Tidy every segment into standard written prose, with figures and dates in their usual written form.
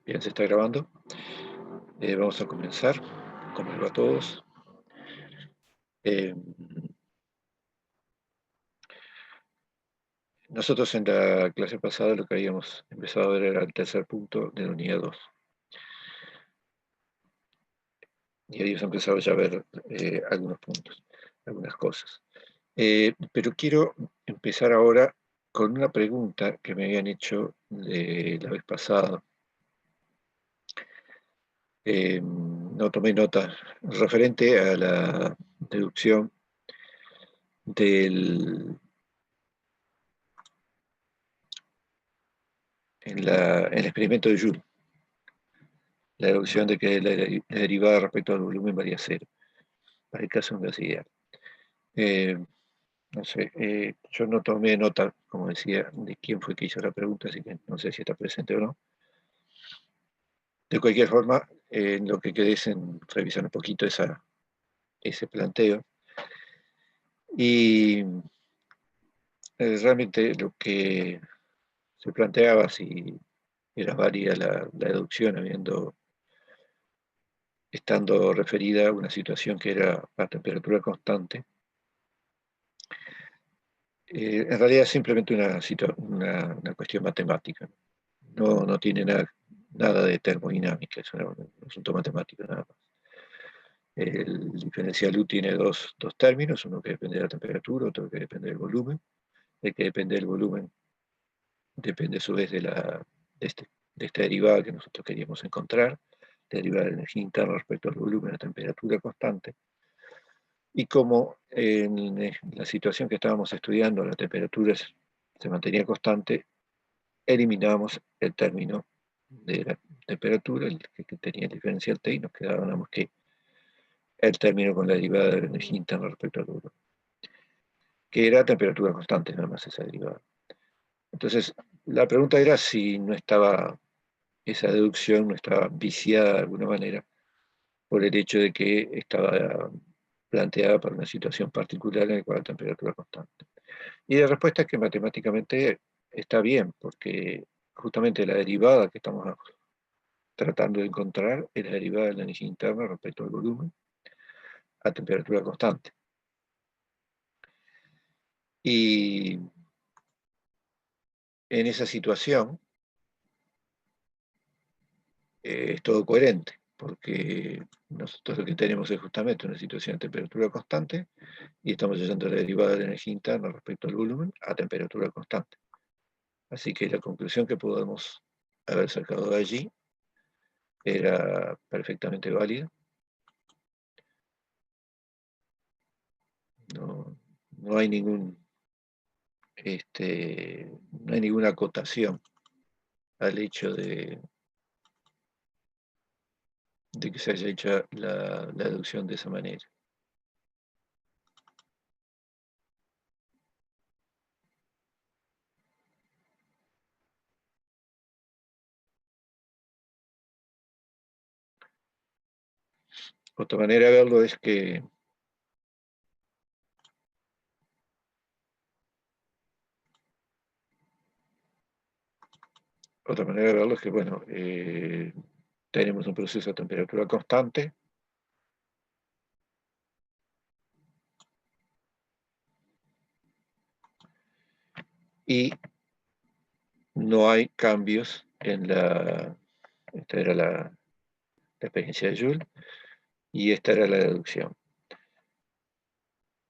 Bien, se está grabando. Vamos a comenzar. ¿Cómo les va a todos? Eh, Nosotros en la clase pasada lo que habíamos empezado a ver era el tercer punto de la unidad 2. Y habíamos empezado ya a ver algunos puntos, algunas cosas. Pero quiero empezar ahora con una pregunta que me habían hecho de la vez pasada. No tomé nota referente a la deducción del en el experimento de Joule, la deducción de que la derivada respecto al volumen varía cero, para el caso de un gas ideal. No sé, yo no tomé nota, como decía, de quién fue que hizo la pregunta, así que no sé si está presente o no. De cualquier forma, lo que quedé es en revisar un poquito ese planteo. Y realmente lo que se planteaba, si era válida la deducción, estando referida a una situación que era a temperatura constante. En realidad es simplemente una cuestión matemática. No tiene nada de termodinámica, es un asunto matemático nada más. El diferencial U tiene dos términos, uno que depende de la temperatura, otro que depende del volumen. El que depende del volumen depende a su vez de esta derivada que nosotros queríamos encontrar, la derivada de la energía interna respecto al volumen a temperatura constante. Y como en la situación que estábamos estudiando, la temperatura se mantenía constante, eliminábamos el término de la temperatura, el que tenía el diferencial T, y nos quedaba nada más que el término con la derivada de la energía interna respecto al volumen, que era temperatura constante, nada más esa derivada. Entonces, la pregunta era si no estaba, esa deducción no estaba viciada de alguna manera por el hecho de que estaba planteada para una situación particular en la cual la temperatura es constante. Y la respuesta es que matemáticamente está bien, porque justamente la derivada que estamos tratando de encontrar es la derivada de la energía interna respecto al volumen a temperatura constante. Y en esa situación es todo coherente, porque nosotros lo que tenemos es justamente una situación de temperatura constante y estamos hallando la derivada de la energía interna respecto al volumen a temperatura constante. Así que la conclusión que podemos haber sacado de allí era perfectamente válida. No, no hay no hay ninguna acotación al hecho de que se haya hecho la deducción de esa manera. Otra manera de verlo es que bueno, tenemos un proceso a temperatura constante y no hay cambios esta era la experiencia de Joule, y esta era la deducción.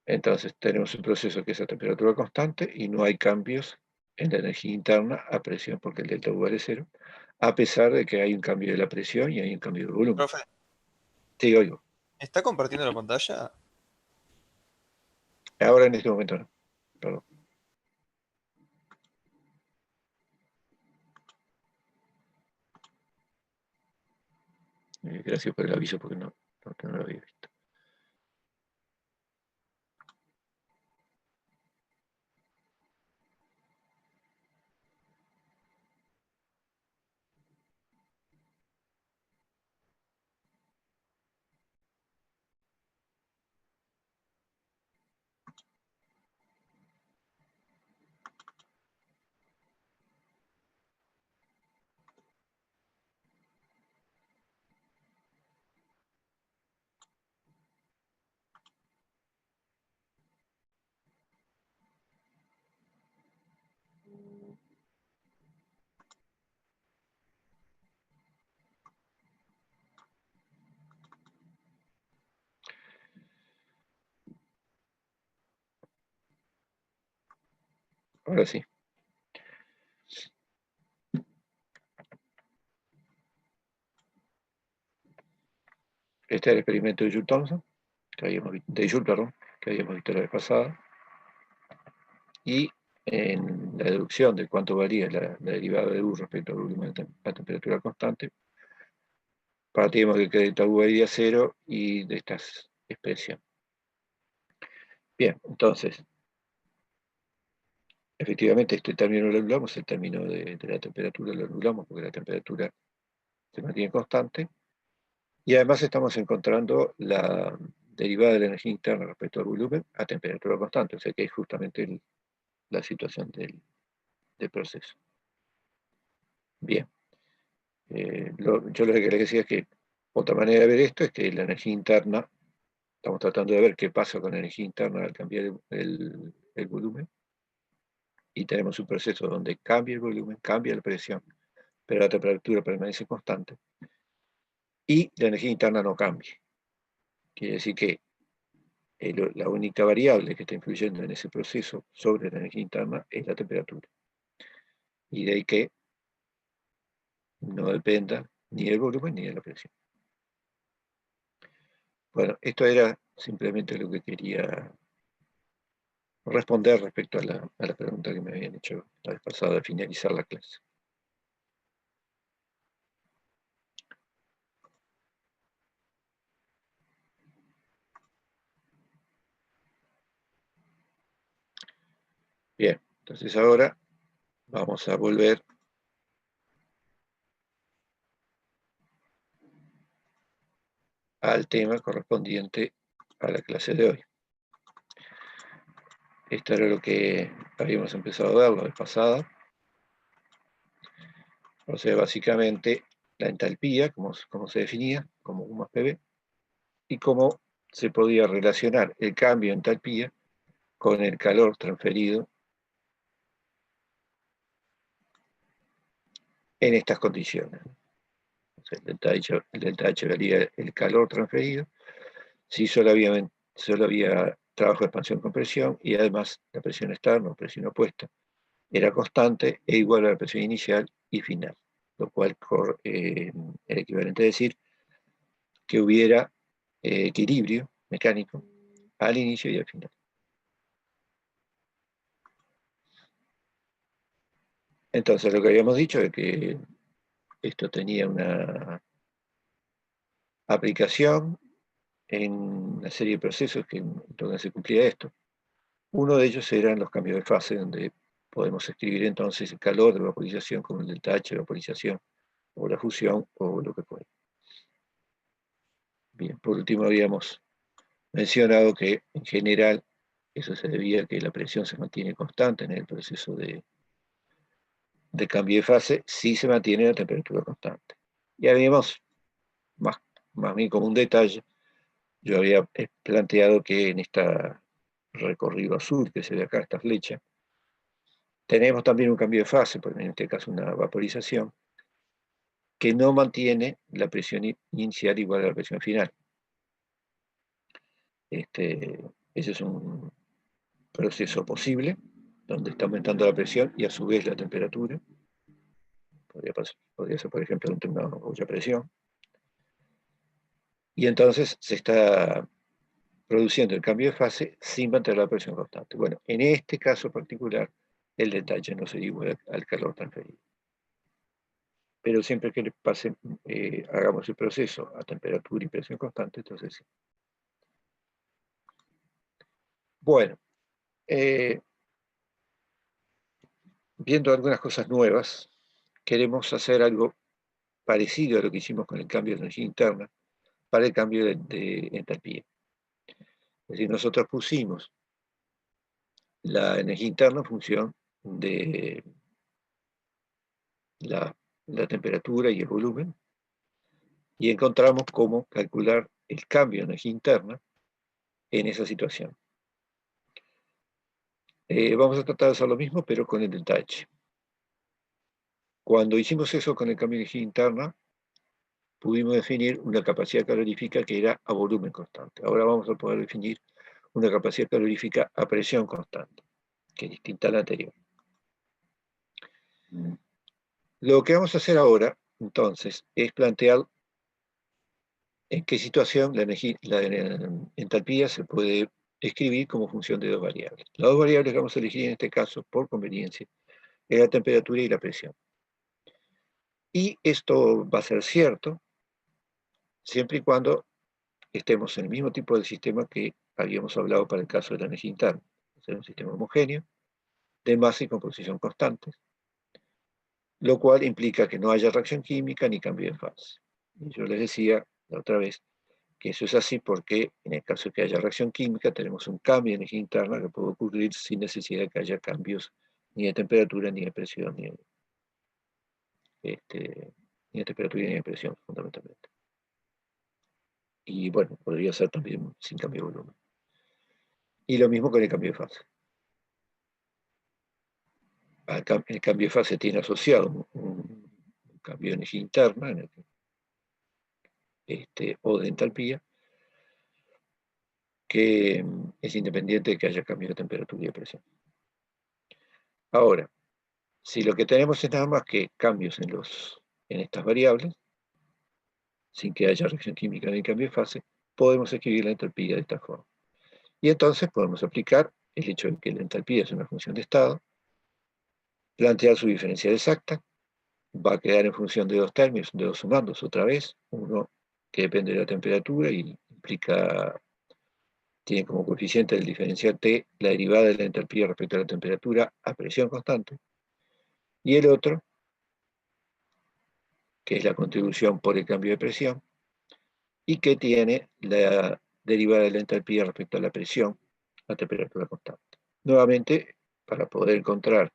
Entonces tenemos un proceso que es a temperatura constante y no hay cambios en la energía interna a presión porque el delta U vale cero, a pesar de que hay un cambio de la presión y hay un cambio de volumen. Profe, Sí, oigo. ¿está compartiendo la pantalla? Ahora en este momento no. Perdón. Gracias por el aviso porque no lo había visto. Ahora sí. Este es el experimento de Joule-Thomson, de Joule, perdón, que habíamos visto la vez pasada. Y en la deducción de cuánto varía la derivada de U respecto al volumen a temperatura constante, partimos de que delta U varía 0 y de estas expresiones. Bien, entonces, efectivamente este término lo anulamos, el término de la temperatura lo anulamos porque la temperatura se mantiene constante. Y además estamos encontrando la derivada de la energía interna respecto al volumen a temperatura constante, o sea que es justamente la situación del proceso. Bien. Yo lo que les decía es que otra manera de ver esto es que la energía interna, estamos tratando de ver qué pasa con la energía interna al cambiar el volumen, y tenemos un proceso donde cambia el volumen, cambia la presión, pero la temperatura permanece constante, y la energía interna no cambia. Quiere decir que la única variable que está influyendo en ese proceso sobre la energía interna es la temperatura. Y de ahí que no dependa ni del volumen ni de la presión. Bueno, esto era simplemente lo que quería responder respecto a la pregunta que me habían hecho la vez pasada de finalizar la clase. Bien, entonces ahora vamos a volver al tema correspondiente a la clase de hoy. Esto era lo que habíamos empezado a ver la vez pasada. O sea, básicamente la entalpía, cómo se definía, como U más PV, y cómo se podía relacionar el cambio en entalpía con el calor transferido en estas condiciones. O sea, el delta H valía el calor transferido, si solo había trabajo de expansión-compresión, y además la presión externa o presión opuesta era constante e igual a la presión inicial y final, lo cual era equivalente a decir que hubiera equilibrio mecánico al inicio y al final. Entonces lo que habíamos dicho es que esto tenía una aplicación en una serie de procesos donde se cumplía esto. Uno de ellos eran los cambios de fase, donde podemos escribir entonces el calor de vaporización como el delta H de vaporización, o la fusión, o lo que fuera. Bien, por último habíamos mencionado que en general eso se debía a que la presión se mantiene constante en el proceso de cambio de fase si se mantiene la temperatura constante. Y habíamos, más bien como un detalle, yo había planteado que en este recorrido azul que se ve acá, esta flecha, tenemos también un cambio de fase, porque en este caso una vaporización, que no mantiene la presión inicial igual a la presión final. Ese es un proceso posible, donde está aumentando la presión y a su vez la temperatura. Podría ser, por ejemplo, una olla a presión. Y entonces se está produciendo el cambio de fase sin mantener la presión constante. Bueno, en este caso particular, el detalle no sería igual al calor transferido. Pero siempre que hagamos el proceso a temperatura y presión constante, entonces sí. Bueno, viendo algunas cosas nuevas, queremos hacer algo parecido a lo que hicimos con el cambio de energía interna para el cambio de entalpía. Es decir, nosotros pusimos la energía interna en función de la temperatura y el volumen, y encontramos cómo calcular el cambio de energía interna en esa situación. Vamos a tratar de hacer lo mismo, pero con el delta H. Cuando hicimos eso con el cambio de energía interna, pudimos definir una capacidad calorífica que era a volumen constante. Ahora vamos a poder definir una capacidad calorífica a presión constante, que es distinta a la anterior. Lo que vamos a hacer ahora, entonces, es plantear en qué situación la entalpía se puede escribir como función de dos variables. Las dos variables que vamos a elegir en este caso, por conveniencia, es la temperatura y la presión. Y esto va a ser cierto siempre y cuando estemos en el mismo tipo de sistema que habíamos hablado para el caso de la energía interna. Es un sistema homogéneo, de masa y composición constantes, lo cual implica que no haya reacción química ni cambio de fase. Y yo les decía la otra vez que eso es así porque en el caso de que haya reacción química tenemos un cambio de energía interna que puede ocurrir sin necesidad de que haya cambios ni de temperatura, ni de presión, ni de temperatura ni de presión, fundamentalmente. Y bueno, podría ser también sin cambio de volumen. Y lo mismo con el cambio de fase. El cambio de fase tiene asociado un cambio de energía interna o de entalpía, que es independiente de que haya cambio de temperatura y de presión. Ahora, si lo que tenemos es nada más que cambios en estas variables, sin que haya reacción química ni cambio de fase, podemos escribir la entalpía de esta forma. Y entonces podemos aplicar el hecho de que la entalpía es una función de estado, plantear su diferencial exacta, va a quedar en función de dos términos, de dos sumandos otra vez, uno que depende de la temperatura y tiene como coeficiente del diferencial T la derivada de la entalpía respecto a la temperatura a presión constante, y el otro, que es la contribución por el cambio de presión, y que tiene la derivada de la entalpía respecto a la presión a temperatura constante. Nuevamente, para poder encontrar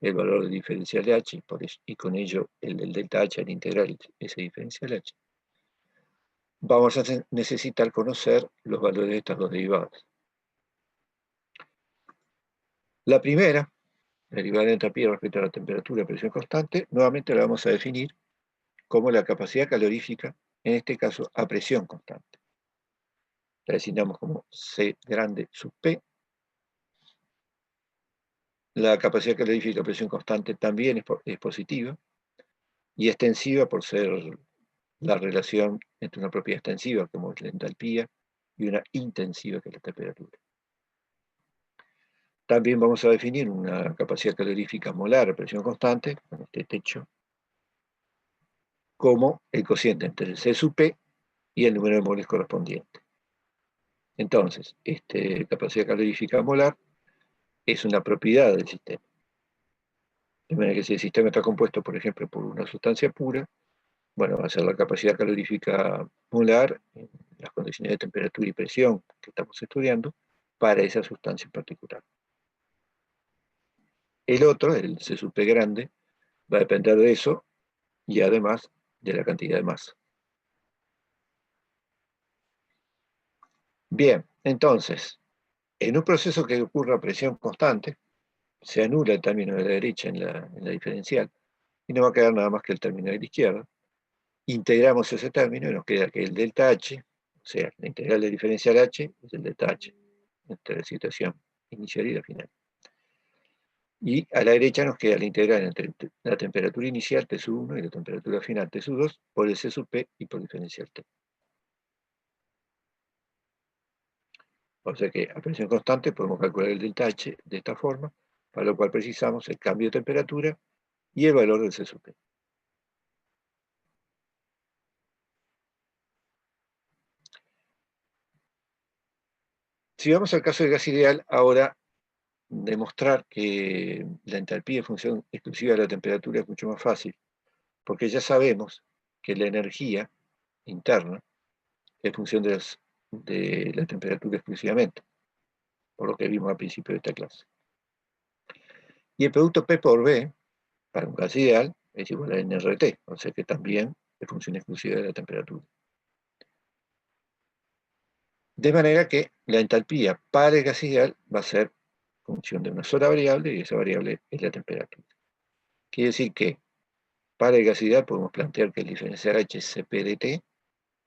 el valor del diferencial de H y con ello el del delta H al integrar ese diferencial H, vamos a necesitar conocer los valores de estas dos derivadas. La primera, la derivada de la entalpía respecto a la temperatura y presión constante, nuevamente la vamos a definir como la capacidad calorífica, en este caso a presión constante. La designamos como C grande sub P. La capacidad calorífica a presión constante también es positiva y extensiva por ser la relación entre una propiedad extensiva, como es la entalpía, y una intensiva, que es la temperatura. También vamos a definir una capacidad calorífica molar a presión constante, con este techo, como el cociente entre el C sub P y el número de moles correspondiente. Entonces, capacidad calorífica molar es una propiedad del sistema. De manera que si el sistema está compuesto, por ejemplo, por una sustancia pura, bueno, va a ser la capacidad calorífica molar en las condiciones de temperatura y presión que estamos estudiando para esa sustancia en particular. El otro, el C sub P grande, va a depender de eso y además de la cantidad de masa. Bien, entonces, en un proceso que ocurra a presión constante, se anula el término de la derecha en la diferencial y no va a quedar nada más que el término de la izquierda. Integramos ese término y nos queda que el delta H, o sea, la integral del diferencial H, es el delta H entre la situación inicial y la final. Y a la derecha nos queda la integral entre la temperatura inicial T sub 1 y la temperatura final T sub 2 por el C sub P y por diferencial T. O sea que a presión constante podemos calcular el delta H de esta forma, para lo cual precisamos el cambio de temperatura y el valor del C sub P. Si vamos al caso del gas ideal, ahora demostrar que la entalpía es función exclusiva de la temperatura es mucho más fácil, porque ya sabemos que la energía interna es función de la temperatura exclusivamente, por lo que vimos al principio de esta clase. Y el producto P por B, para un gas ideal, es igual a nRT, o sea que también es función exclusiva de la temperatura. De manera que la entalpía para el gas ideal va a ser función de una sola variable, y esa variable es la temperatura. Quiere decir que para el gas ideal podemos plantear que el diferencial H es Cp de T,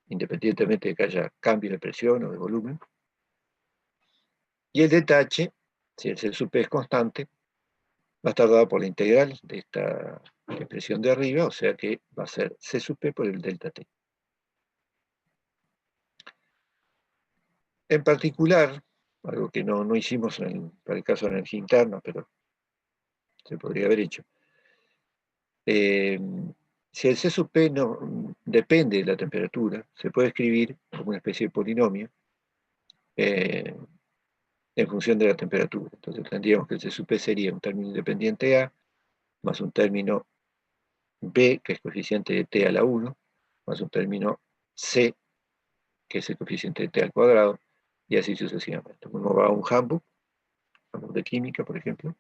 independientemente de que haya cambio de presión o de volumen. Y el delta H, si el C sub P es constante, va a estar dada por la integral de esta expresión de arriba, o sea que va a ser C sub P por el delta T. En particular, algo que no hicimos para el caso de energía interna, pero se podría haber hecho, si el C sub P no depende de la temperatura, se puede escribir como una especie de polinomio eh, en función de la temperatura. Entonces tendríamos que el C sub P sería un término independiente A, más un término B, que es coeficiente de T a la 1, más un término C, que es el coeficiente de T al cuadrado, y así sucesivamente. Uno va a un handbook de química, por ejemplo,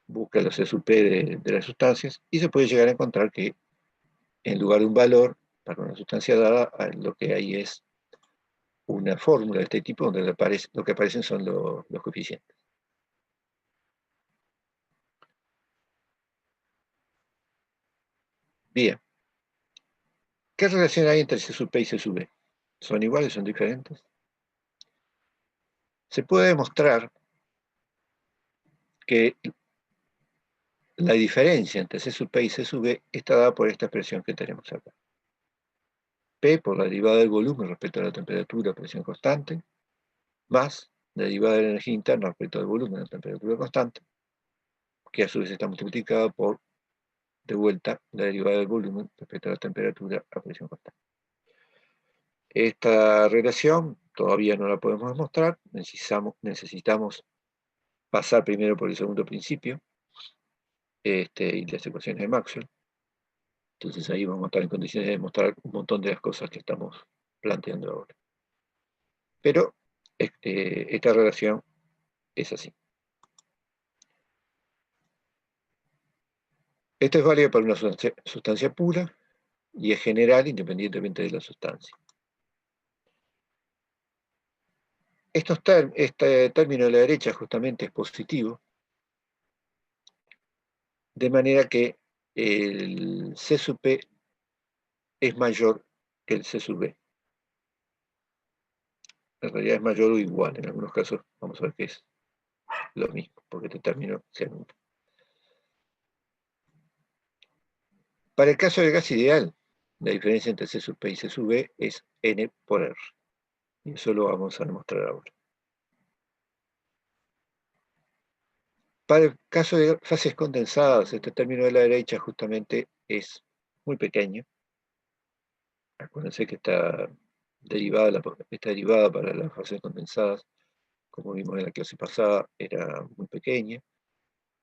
busca los C sub P de las sustancias, y se puede llegar a encontrar que en lugar de un valor para una sustancia dada, lo que hay es una fórmula de este tipo donde lo que aparecen son los coeficientes. Bien. ¿Qué relación hay entre C sub P y C sub B? ¿Son iguales? ¿Son diferentes? Se puede demostrar que la diferencia entre C sub P y C sub B está dada por esta expresión que tenemos acá. P por la derivada del volumen respecto a la temperatura, presión constante, más la derivada de la energía interna respecto al volumen a la temperatura constante, que a su vez está multiplicada por, de vuelta, la derivada del volumen respecto a la temperatura a presión constante. Esta relación todavía no la podemos demostrar, necesitamos pasar primero por el segundo principio, y las ecuaciones de Maxwell. Entonces ahí vamos a estar en condiciones de demostrar un montón de las cosas que estamos planteando ahora. Pero esta relación es así. Esto es válido para una sustancia pura y es general independientemente de la sustancia. Este término de la derecha justamente es positivo, de manera que el C sub P es mayor que el C sub B. En realidad es mayor o igual, en algunos casos vamos a ver que es lo mismo, porque este término se anula. Para el caso del gas ideal, la diferencia entre C sub P y C sub B es N por R. Y eso lo vamos a demostrar ahora. Para el caso de fases condensadas, este término de la derecha justamente es muy pequeño. Acuérdense que está derivada para las fases condensadas, como vimos en la clase pasada, era muy pequeña.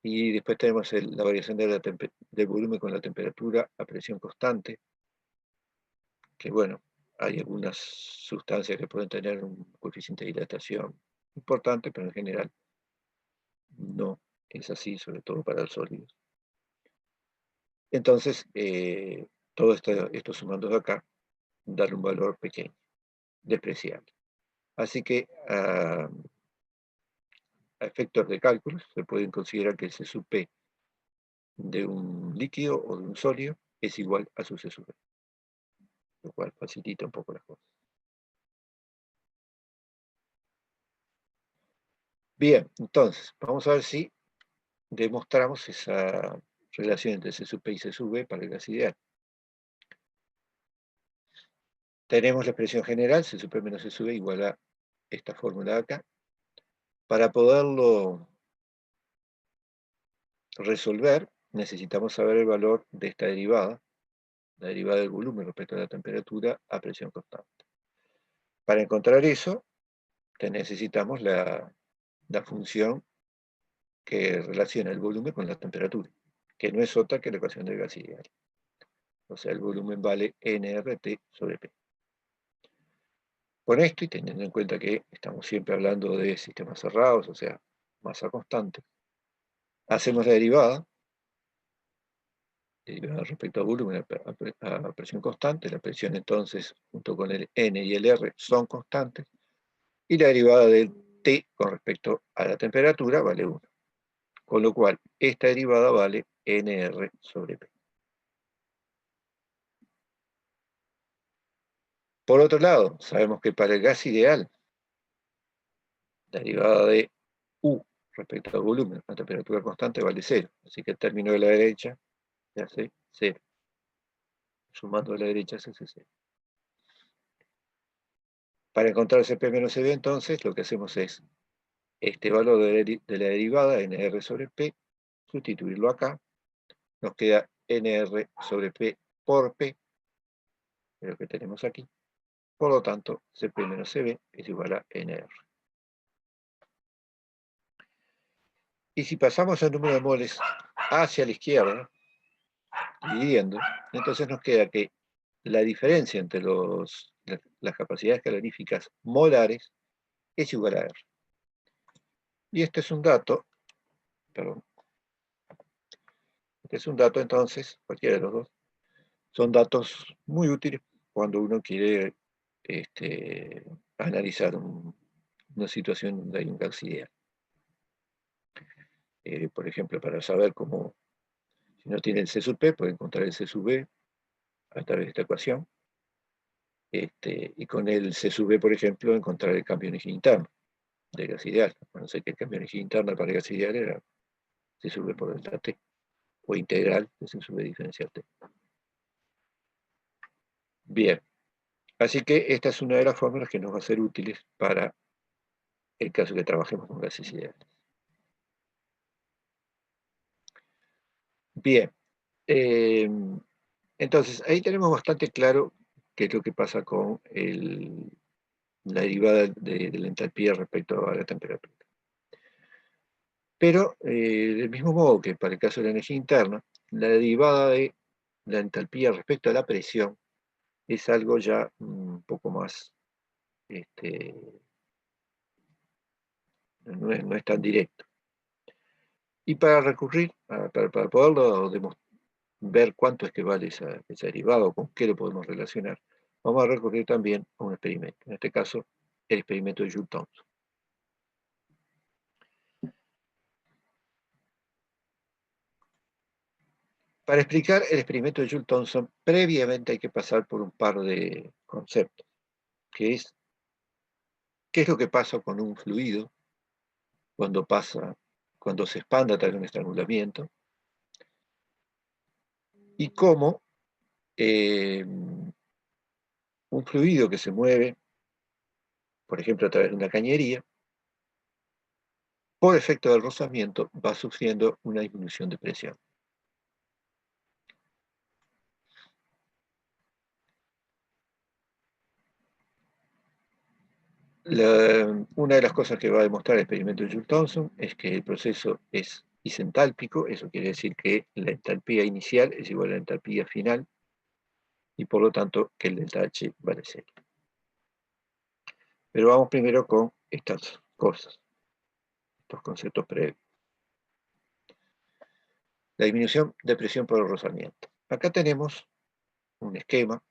Y después tenemos la variación del volumen con la temperatura a presión constante, que bueno, hay algunas sustancias que pueden tener un coeficiente de dilatación importante, pero en general no es así, sobre todo para los sólidos. Entonces, todo estos sumandos de acá dan un valor pequeño, despreciable. Así que a efectos de cálculos se pueden considerar que el C sub P de un líquido o de un sólido es igual a su C sub B, lo cual facilita un poco las cosas. Bien, entonces, vamos a ver si demostramos esa relación entre C sub P y C sub B para el gas ideal. Tenemos la expresión general, C sub P menos C sub B igual a esta fórmula de acá. Para poderlo resolver, necesitamos saber el valor de esta derivada, la derivada del volumen respecto a la temperatura a presión constante. Para encontrar eso, necesitamos la función que relaciona el volumen con la temperatura, que no es otra que la ecuación del gas ideal. O sea, el volumen vale nRT sobre P. Con esto, y teniendo en cuenta que estamos siempre hablando de sistemas cerrados, o sea, masa constante, hacemos la derivada respecto al volumen a presión constante. La presión entonces, junto con el N y el R, son constantes, y la derivada del T con respecto a la temperatura vale 1. Con lo cual, esta derivada vale nR sobre P. Por otro lado, sabemos que para el gas ideal, la derivada de U respecto al volumen. La temperatura constante vale 0, así que el término de la derecha se hace 0. Sumando a la derecha se hace 0. Para encontrar Cp menos Cv, entonces, lo que hacemos es este valor de la derivada, nr sobre p, sustituirlo acá, nos queda nr sobre p por p, lo que tenemos aquí. Por lo tanto, Cp menos Cv es igual a nr. Y si pasamos el número de moles hacia la izquierda, dividiendo, entonces nos queda que la diferencia entre las capacidades caloríficas molares es igual a R. Y este es un dato, perdón, este es un dato entonces, cualquiera de los dos, son datos muy útiles cuando uno quiere analizar una situación donde hay un gas ideal. Por ejemplo, para saber cómo, si no tiene el C sub P, puede encontrar el C sub B a través de esta ecuación. Y con el C sub B, por ejemplo, encontrar el cambio de energía interno del gas ideal. Bueno, sé que el cambio de energía interna para el gas ideal era C sub B por delta T, o integral de C sub B diferencial T. Bien, así que esta es una de las fórmulas que nos va a ser útiles para el caso que trabajemos con gases ideales. Bien, entonces ahí tenemos bastante claro qué es lo que pasa con la derivada de la entalpía respecto a la temperatura. Pero, del mismo modo que para el caso de la energía interna, la derivada de la entalpía respecto a la presión es algo ya un poco más, no es tan directo. Y para recurrir, para poderlo ver cuánto es que vale esa derivada o con qué lo podemos relacionar, vamos a recurrir también a un experimento. En este caso, el experimento de Joule-Thomson. Para explicar el experimento de Joule-Thomson, previamente hay que pasar por un par de conceptos, que es qué es lo que pasa con un fluido cuando se expande a través de un estrangulamiento, y cómo un fluido que se mueve, por ejemplo, a través de una cañería, por efecto del rozamiento, va sufriendo una disminución de presión. Una de las cosas que va a demostrar el experimento de Joule-Thomson es que el proceso es isentálpico, eso quiere decir que la entalpía inicial es igual a la entalpía final, y por lo tanto que el delta H vale 0. Pero vamos primero con estas cosas, estos conceptos previos. La disminución de presión por el rozamiento. Acá tenemos un esquema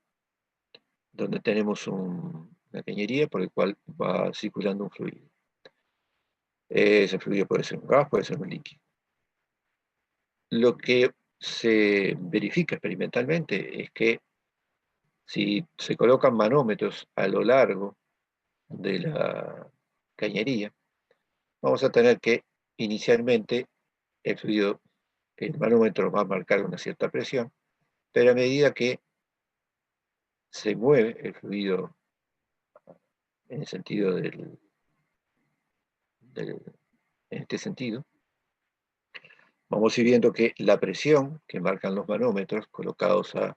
donde tenemos una cañería por el cual va circulando un fluido. Ese fluido puede ser un gas, puede ser un líquido. Lo que se verifica experimentalmente es que si se colocan manómetros a lo largo de la cañería, vamos a tener que inicialmente el manómetro va a marcar una cierta presión, pero a medida que se mueve el fluido en el sentido en este sentido, vamos a ir viendo que la presión que marcan los manómetros colocados a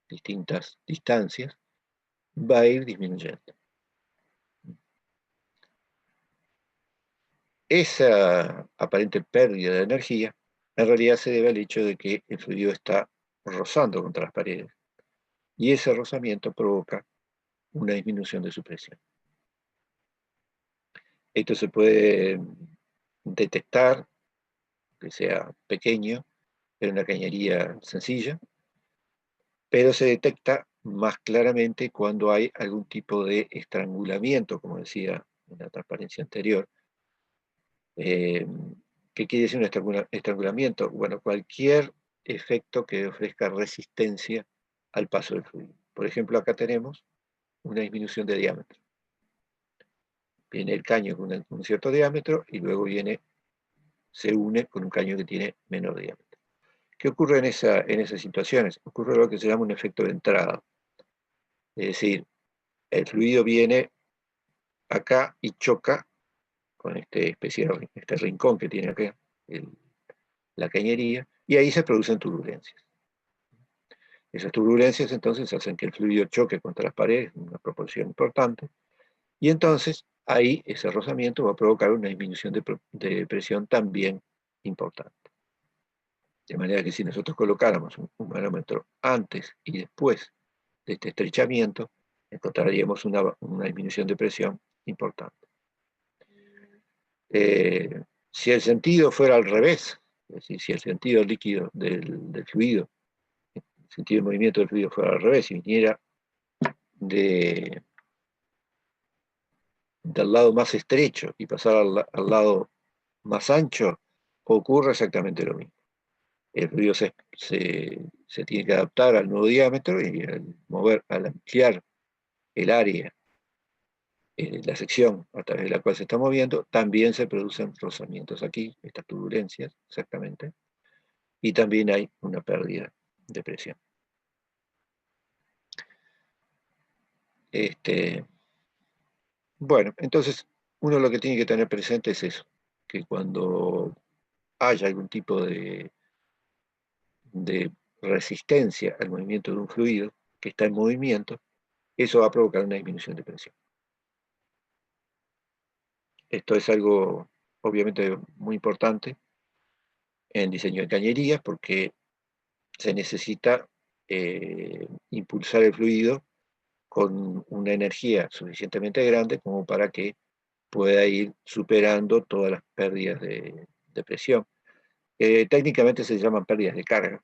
distintas distancias va a ir disminuyendo. Esa aparente pérdida de energía en realidad se debe al hecho de que el fluido está rozando contra las paredes, y ese rozamiento provoca una disminución de su presión. Esto se puede detectar, que sea pequeño, en una cañería sencilla, pero se detecta más claramente cuando hay algún tipo de estrangulamiento, como decía en la transparencia anterior. ¿Qué quiere decir un estrangulamiento? Bueno, cualquier efecto que ofrezca resistencia al paso del fluido. Por ejemplo, acá tenemos una disminución de diámetro. Viene el caño con un cierto diámetro y luego viene se une con un caño que tiene menor diámetro. ¿Qué ocurre en esas situaciones? Ocurre lo que se llama un efecto de entrada. Es decir, el fluido viene acá y choca con este rincón que tiene acá la cañería, y ahí se producen turbulencias. Esas turbulencias entonces hacen que el fluido choque contra las paredes en una proporción importante, y entonces ahí ese rozamiento va a provocar una disminución de presión también importante. De manera que si nosotros colocáramos un manómetro antes y después de este estrechamiento, encontraríamos una disminución de presión importante. Si el sentido fuera al revés, es decir, si el sentido líquido del fluido, el sentido de movimiento del fluido fuera al revés y viniera del lado más estrecho y pasara al lado más ancho, ocurre exactamente lo mismo. El fluido se tiene que adaptar al nuevo diámetro, y al ampliar el área, la sección a través de la cual se está moviendo, también se producen rozamientos aquí, estas turbulencias, exactamente, y también hay una pérdida de presión. Bueno, entonces uno lo que tiene que tener presente es eso, que cuando haya algún tipo de resistencia al movimiento de un fluido que está en movimiento, eso va a provocar una disminución de presión. Esto es algo obviamente muy importante en diseño de cañerías, porque se necesita impulsar el fluido con una energía suficientemente grande como para que pueda ir superando todas las pérdidas de presión. Técnicamente se llaman pérdidas de carga.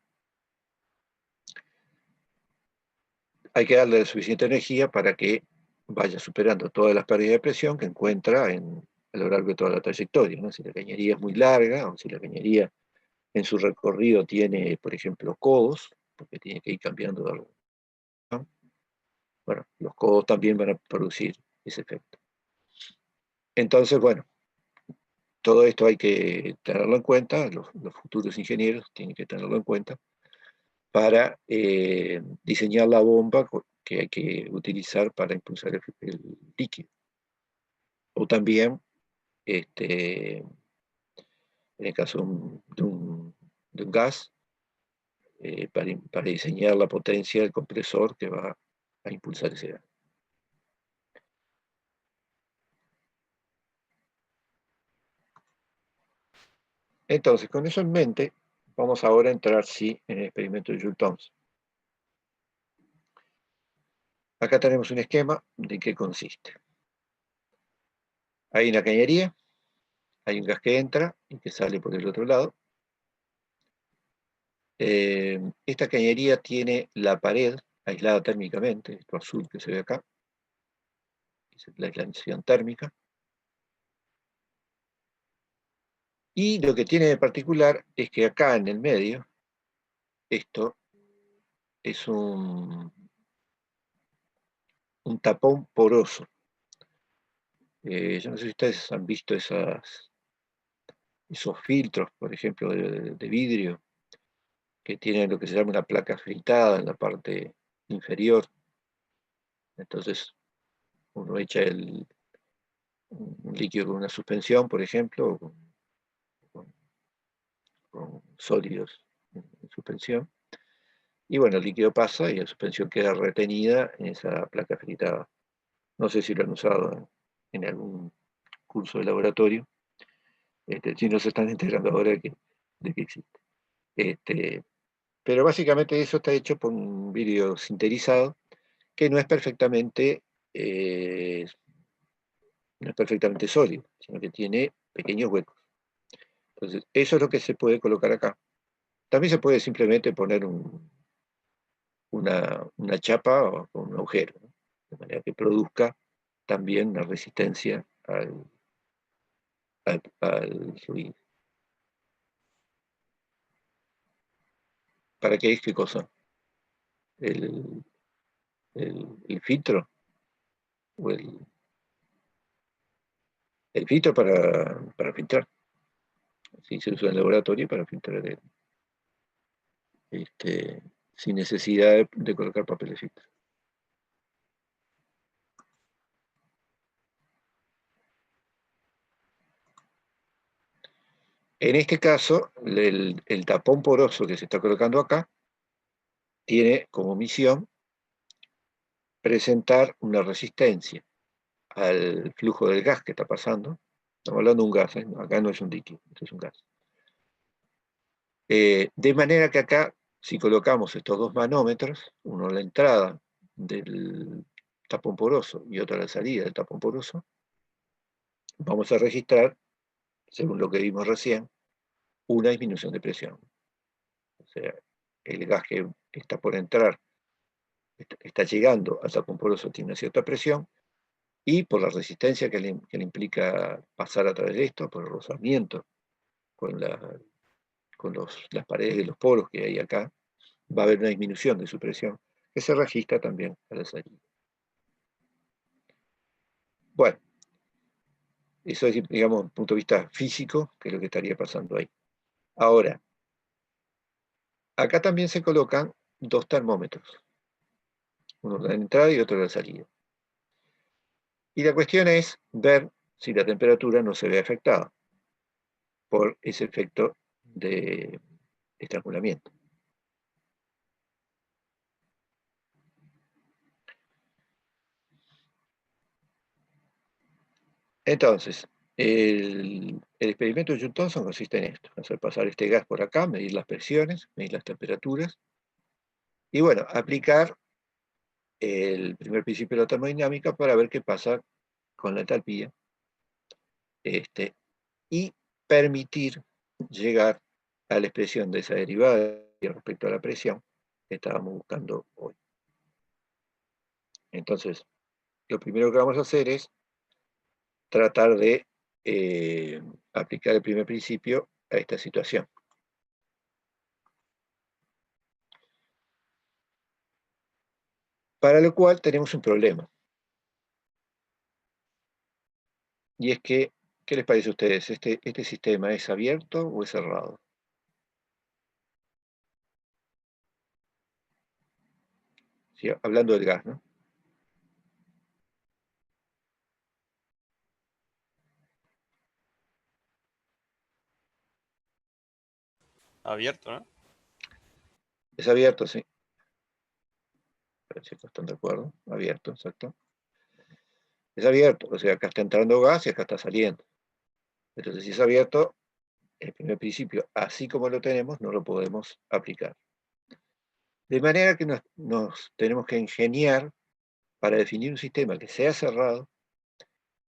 Hay que darle suficiente energía para que vaya superando todas las pérdidas de presión que encuentra a lo largo de toda la trayectoria, ¿no? Si la cañería es muy larga, o si la cañería en su recorrido tiene, por ejemplo, codos, porque tiene que ir cambiando de algo, ¿no? Bueno, los codos también van a producir ese efecto. Entonces, bueno, todo esto hay que tenerlo en cuenta, los futuros ingenieros tienen que tenerlo en cuenta para diseñar la bomba que hay que utilizar para impulsar el líquido. O también, en el caso de un gas, para diseñar la potencia del compresor que va a impulsar ese gas. Entonces, con eso en mente, vamos ahora a entrar, sí, en el experimento de Joule-Thomson. Acá tenemos un esquema de qué consiste. Hay una cañería, hay un gas que entra y que sale por el otro lado. Esta cañería tiene la pared aislada térmicamente, esto azul que se ve acá, es la aislación térmica. Y lo que tiene de particular es que acá en el medio, esto es un tapón poroso. Yo no sé si ustedes han visto esos filtros, por ejemplo, de vidrio, que tienen lo que se llama una placa afeitada en la parte inferior. Entonces uno echa un líquido con una suspensión, por ejemplo, con sólidos en suspensión, y bueno, el líquido pasa y la suspensión queda retenida en esa placa afeitada. No sé si lo han usado en algún curso de laboratorio, si no se están enterando ahora de que existe. Pero básicamente eso está hecho por un vidrio sinterizado que eh, no es perfectamente sólido, sino que tiene pequeños huecos. Entonces, eso es lo que se puede colocar acá. También se puede simplemente poner una chapa o un agujero, ¿no? De manera que produzca también una resistencia al fluido. ¿Para qué es qué cosa? El, el filtro o el filtro para filtrar. Sí, se usa en el laboratorio para filtrar sin necesidad de colocar papel de filtro. En este caso, el tapón poroso que se está colocando acá tiene como misión presentar una resistencia al flujo del gas que está pasando. Estamos hablando de un gas, ¿eh? Acá no es un líquido, esto es un gas. De manera que acá, si colocamos estos dos manómetros, uno a la entrada del tapón poroso y otro a la salida del tapón poroso, vamos a registrar, según lo que vimos recién, una disminución de presión. O sea, el gas que está por entrar está llegando al tapón poroso, tiene una cierta presión, y por la resistencia que le implica pasar a través de esto, por el rozamiento con, las paredes de los poros que hay acá, va a haber una disminución de su presión, que se registra también a la salida. Bueno, eso es, digamos, desde un punto de vista físico, que es lo que estaría pasando ahí. Ahora, acá también se colocan dos termómetros, uno a la entrada y otro a la salida. Y la cuestión es ver si la temperatura no se ve afectada por ese efecto de estrangulamiento. Entonces, el experimento de Joule-Thomson consiste en esto: hacer pasar este gas por acá, medir las presiones, medir las temperaturas, y bueno, aplicar el primer principio de la termodinámica para ver qué pasa con la entalpía, y permitir llegar a la expresión de esa derivada respecto a la presión que estábamos buscando hoy. Entonces, lo primero que vamos a hacer es tratar de aplicar el primer principio a esta situación. Para lo cual tenemos un problema. Y es que, ¿qué les parece a ustedes? ¿Este sistema es abierto o es cerrado? ¿Sí? Hablando del gas, ¿no? Abierto, ¿no? Es abierto, sí. Parece que están de acuerdo. Abierto, exacto. Es abierto, o sea, acá está entrando gas y acá está saliendo. Entonces, si es abierto, el primer principio, así como lo tenemos, no lo podemos aplicar. De manera que nos tenemos que ingeniar para definir un sistema que sea cerrado,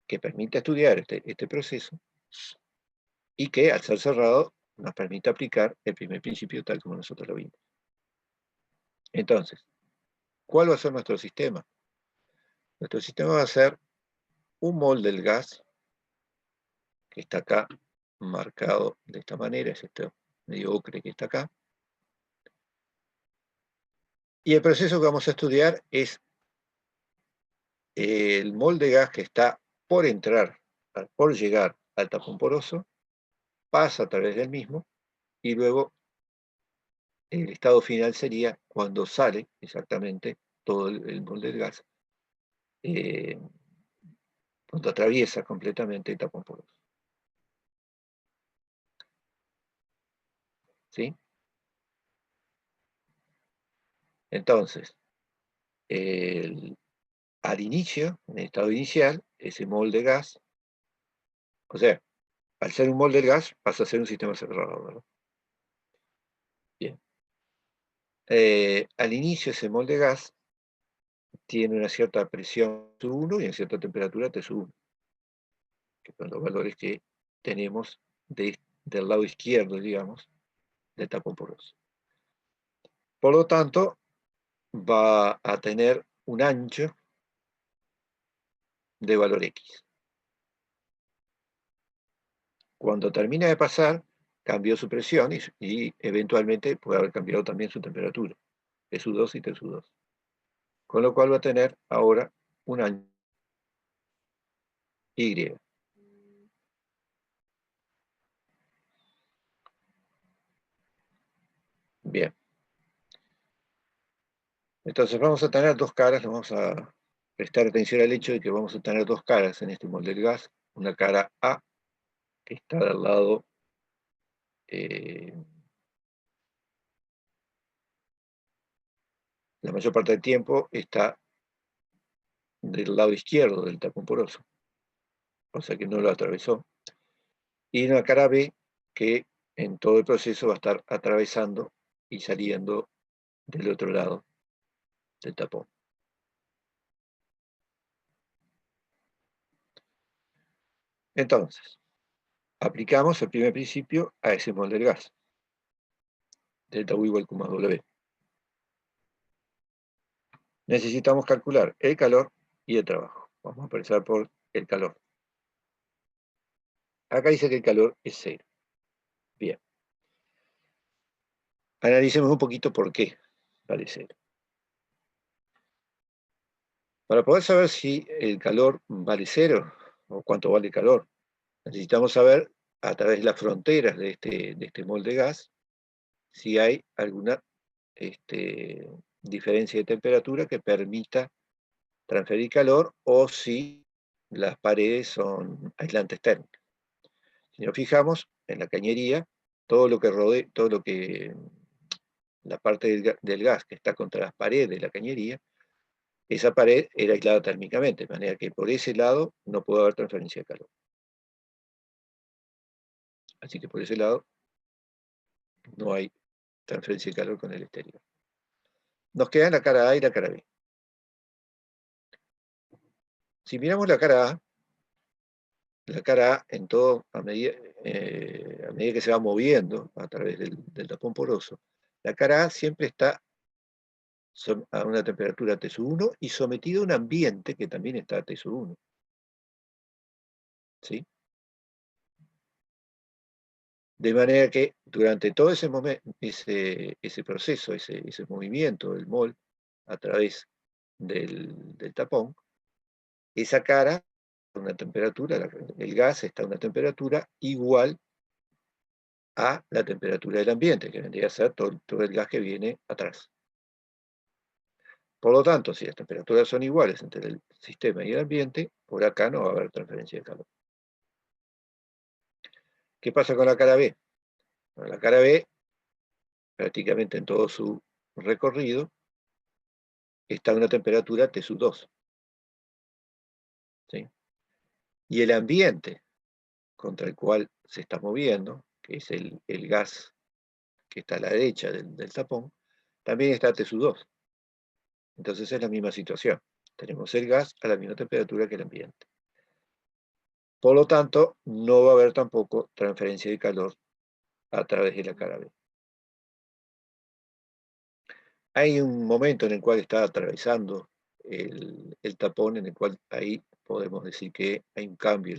que permita estudiar este proceso, y que, al ser cerrado, nos permita aplicar el primer principio tal como nosotros lo vimos. Entonces, ¿cuál va a ser nuestro sistema? Nuestro sistema va a ser un mol del gas, que está acá marcado de esta manera, es este medio ocre que está acá. Y el proceso que vamos a estudiar es el mol de gas que está por entrar, por llegar al tapón poroso, pasa a través del mismo, y luego el estado final sería cuando sale exactamente todo el mol del gas, eh, cuando atraviesa completamente el tapón poroso. ¿Sí? Entonces, al inicio, en el estado inicial, ese mol de gas, o sea, al ser un mol del gas, pasa a ser un sistema cerrado, ¿verdad? Bien. Al inicio, ese mol de gas tiene una cierta presión T1 y una cierta temperatura T1, que son los valores que tenemos del lado izquierdo, digamos, del tapón poroso. Por lo tanto, va a tener un ancho de valor X. Cuando termina de pasar, cambió su presión y eventualmente puede haber cambiado también su temperatura, T2 y T2. Con lo cual va a tener ahora un ancho Y. Bien. Entonces vamos a tener dos caras, nos vamos a prestar atención al hecho de que vamos a tener dos caras en este molde del gas. Una cara A, que está del lado la mayor parte del tiempo está del lado izquierdo del tapón poroso, o sea que no lo atravesó. Y una cara B que en todo el proceso va a estar atravesando y saliendo del otro lado del tapón. Entonces, aplicamos el primer principio a ese molde del gas. Delta U igual Q más W. Necesitamos calcular el calor y el trabajo. Vamos a empezar por el calor. Acá dice que el calor es 0. Bien. Analicemos un poquito por qué vale 0. Para poder saber si el calor vale 0 o cuánto vale el calor, necesitamos saber a través de las fronteras de este molde de gas si hay alguna diferencia de temperatura que permita transferir calor o si las paredes son aislantes térmicos. Si nos fijamos en la cañería, todo lo que rodea, la parte del gas que está contra las paredes de la cañería, esa pared era aislada térmicamente, de manera que por ese lado no puede haber transferencia de calor. Así que por ese lado no hay transferencia de calor con el exterior. Nos quedan la cara A y la cara B. Si miramos la cara A en todo, a medida que se va moviendo a través del tapón poroso, la cara A siempre está a una temperatura T-1 y sometida a un ambiente que también está a T-1. ¿Sí? De manera que durante todo ese proceso, ese movimiento del mol a través del tapón, esa cara, una temperatura, el gas está a una temperatura igual a la temperatura del ambiente, que vendría a ser todo el gas que viene atrás. Por lo tanto, si las temperaturas son iguales entre el sistema y el ambiente, por acá no va a haber transferencia de calor. ¿Qué pasa con la cara B? Bueno, la cara B, prácticamente en todo su recorrido, está a una temperatura T-2. ¿Sí? Y el ambiente contra el cual se está moviendo, que es el gas que está a la derecha del tapón, también está a T-2. Entonces es la misma situación. Tenemos el gas a la misma temperatura que el ambiente. Por lo tanto, no va a haber tampoco transferencia de calor a través de la cara B. Hay un momento en el cual está atravesando el tapón, en el cual ahí podemos decir que hay un cambio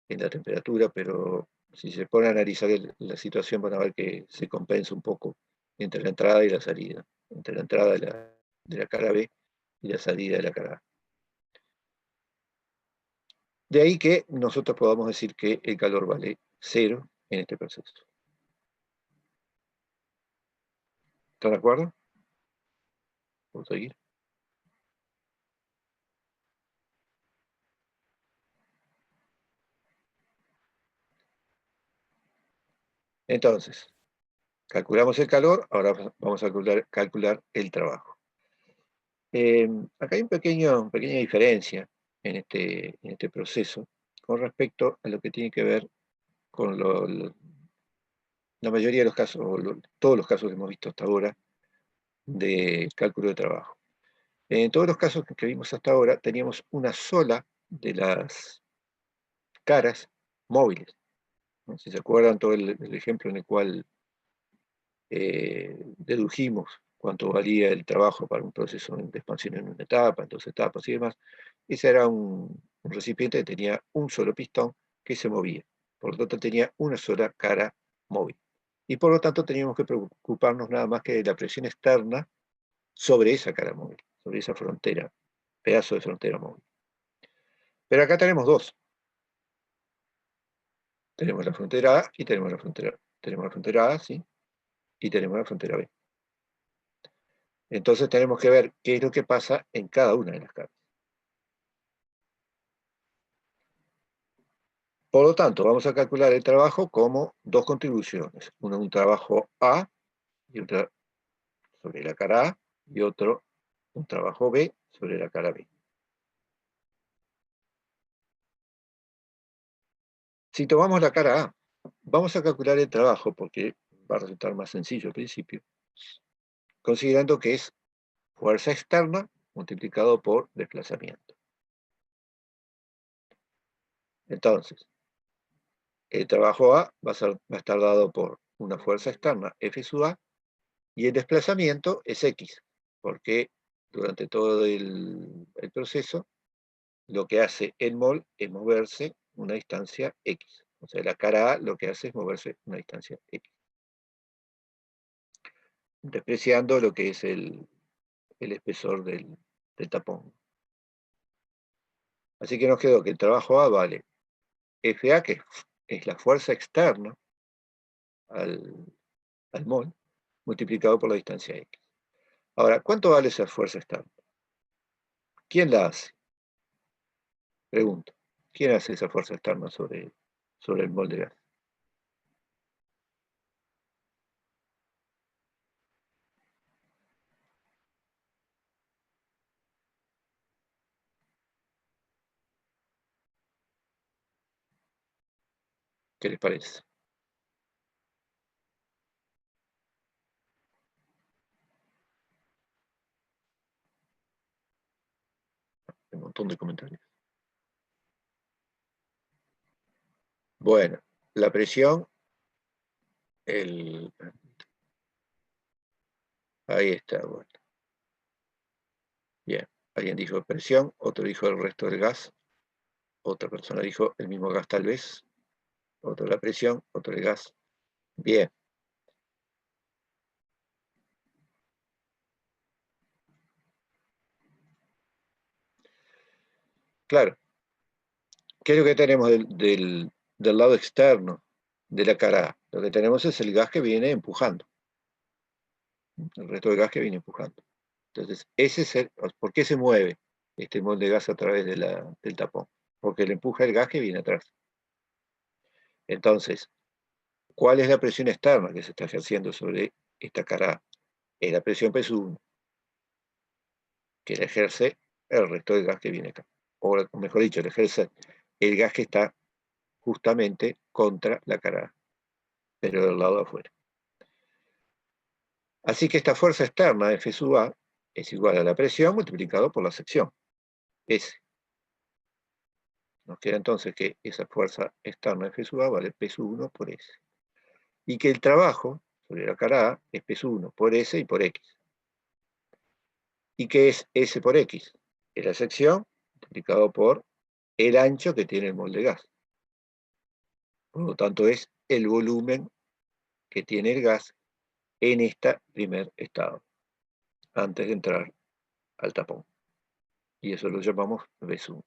en la temperatura, pero si se pone a analizar la situación van a ver que se compensa un poco entre la entrada y la salida, entre la entrada de la cara B y la salida de la cara A. De ahí que nosotros podamos decir que el calor vale 0 en este proceso. ¿Están de acuerdo? ¿Puedo seguir? Entonces, calculamos el calor, ahora vamos a calcular el trabajo. Acá hay una pequeña diferencia en este proceso con respecto a lo que tiene que ver con la mayoría de los casos, o todos los casos que hemos visto hasta ahora de cálculo de trabajo. En todos los casos que vimos hasta ahora teníamos una sola de las caras móviles. ¿No? Si se acuerdan todo el ejemplo en el cual dedujimos cuánto valía el trabajo para un proceso de expansión en una etapa, en dos etapas y demás, ese era un recipiente que tenía un solo pistón que se movía. Por lo tanto, tenía una sola cara móvil. Y por lo tanto, teníamos que preocuparnos nada más que de la presión externa sobre esa cara móvil, sobre esa frontera, pedazo de frontera móvil. Pero acá tenemos dos. Tenemos la frontera A y tenemos la frontera A, ¿sí? y tenemos la frontera B. Entonces tenemos que ver qué es lo que pasa en cada una de las caras. Por lo tanto, vamos a calcular el trabajo como dos contribuciones. Un trabajo A y otra sobre la cara A, y otro, un trabajo B sobre la cara B. Si tomamos la cara A, vamos a calcular el trabajo, porque va a resultar más sencillo al principio, considerando que es fuerza externa multiplicado por desplazamiento. Entonces, el trabajo A va a estar dado por una fuerza externa F sub A, y el desplazamiento es X, porque durante todo el proceso lo que hace el mol es moverse una distancia X. O sea, la cara A lo que hace es moverse una distancia X. Despreciando lo que es el espesor del tapón. Así que nos quedó que el trabajo A vale FA, que es la fuerza externa al mol, multiplicado por la distancia X. Ahora, ¿cuánto vale esa fuerza externa? ¿Quién la hace? Pregunto. ¿Quién hace esa fuerza externa sobre el mol de gas? ¿Qué les parece? Un montón de comentarios. Bueno, la presión, ahí está, bueno. Bien, alguien dijo presión, otro dijo el resto del gas, otra persona dijo el mismo gas tal vez, otro la presión, otro el gas. Bien. Claro, ¿qué es lo que tenemos del lado externo de la cara A? Lo que tenemos es el gas que viene empujando, el resto del gas que viene empujando. Entonces, ese es ¿por qué se mueve este molde de gas a través del tapón? Porque le empuja el gas que viene atrás. Entonces, ¿cuál es la presión externa que se está ejerciendo sobre esta cara A? Es la presión P1, que la ejerce el resto del gas que viene acá. O mejor dicho, la ejerce el gas que está justamente contra la cara A, pero del lado de afuera. Así que esta fuerza externa, F sub A, es igual a la presión multiplicado por la sección, S. Nos queda entonces que esa fuerza externa F sub A vale P sub 1 por S. Y que el trabajo sobre la cara A es P sub 1 por S y por X. ¿Y qué es S por X? Es la sección multiplicado por el ancho que tiene el molde de gas. Por lo tanto, es el volumen que tiene el gas en este primer estado, antes de entrar al tapón. Y eso lo llamamos V sub.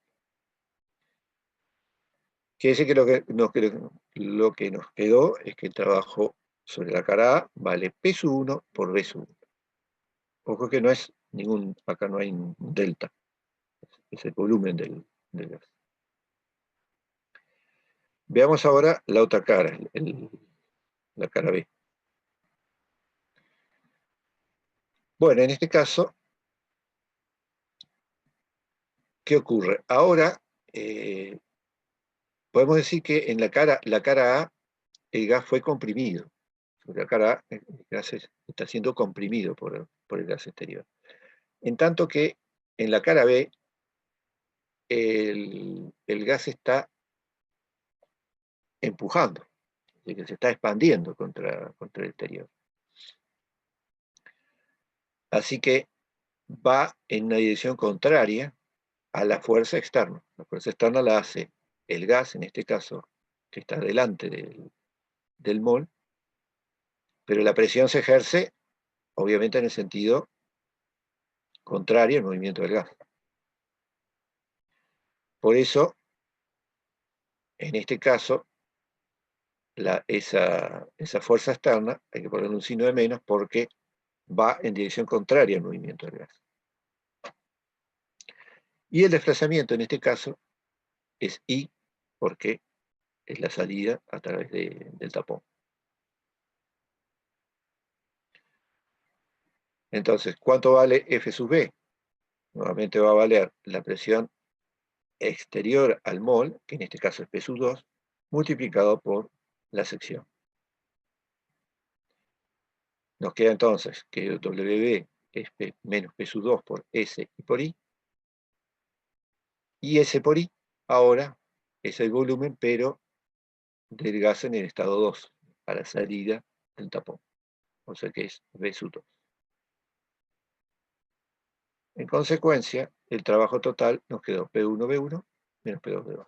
Quiere decir que lo que nos quedó es que el trabajo sobre la cara A vale P sub 1 por V sub 1. Ojo que no es acá no hay un delta, es el volumen del gas. Veamos ahora la otra cara, la cara B. Bueno, en este caso, ¿qué ocurre? Ahora podemos decir que en la cara A el gas fue comprimido. Sobre la cara A el gas está siendo comprimido por el gas exterior. En tanto que en la cara B el gas está empujando, que se está expandiendo contra el exterior. Así que va en una dirección contraria a la fuerza externa. La fuerza externa la hace el gas, en este caso, que está delante del mol, pero la presión se ejerce, obviamente, en el sentido contrario al movimiento del gas. Por eso, en este caso, esa fuerza externa, hay que ponerle un signo de menos porque va en dirección contraria al movimiento del gas. Y el desplazamiento en este caso es I, porque es la salida a través del tapón. Entonces, ¿cuánto vale F sub B? Nuevamente va a valer la presión exterior al mol, que en este caso es P sub 2, multiplicado por la sección. Nos queda entonces que WB es P menos P sub 2 por S y por I. Y S por I ahora es el volumen, pero del gas en el estado 2, a la salida del tapón. O sea que es V sub 2. En consecuencia, el trabajo total nos quedó P1V1 menos P2V2.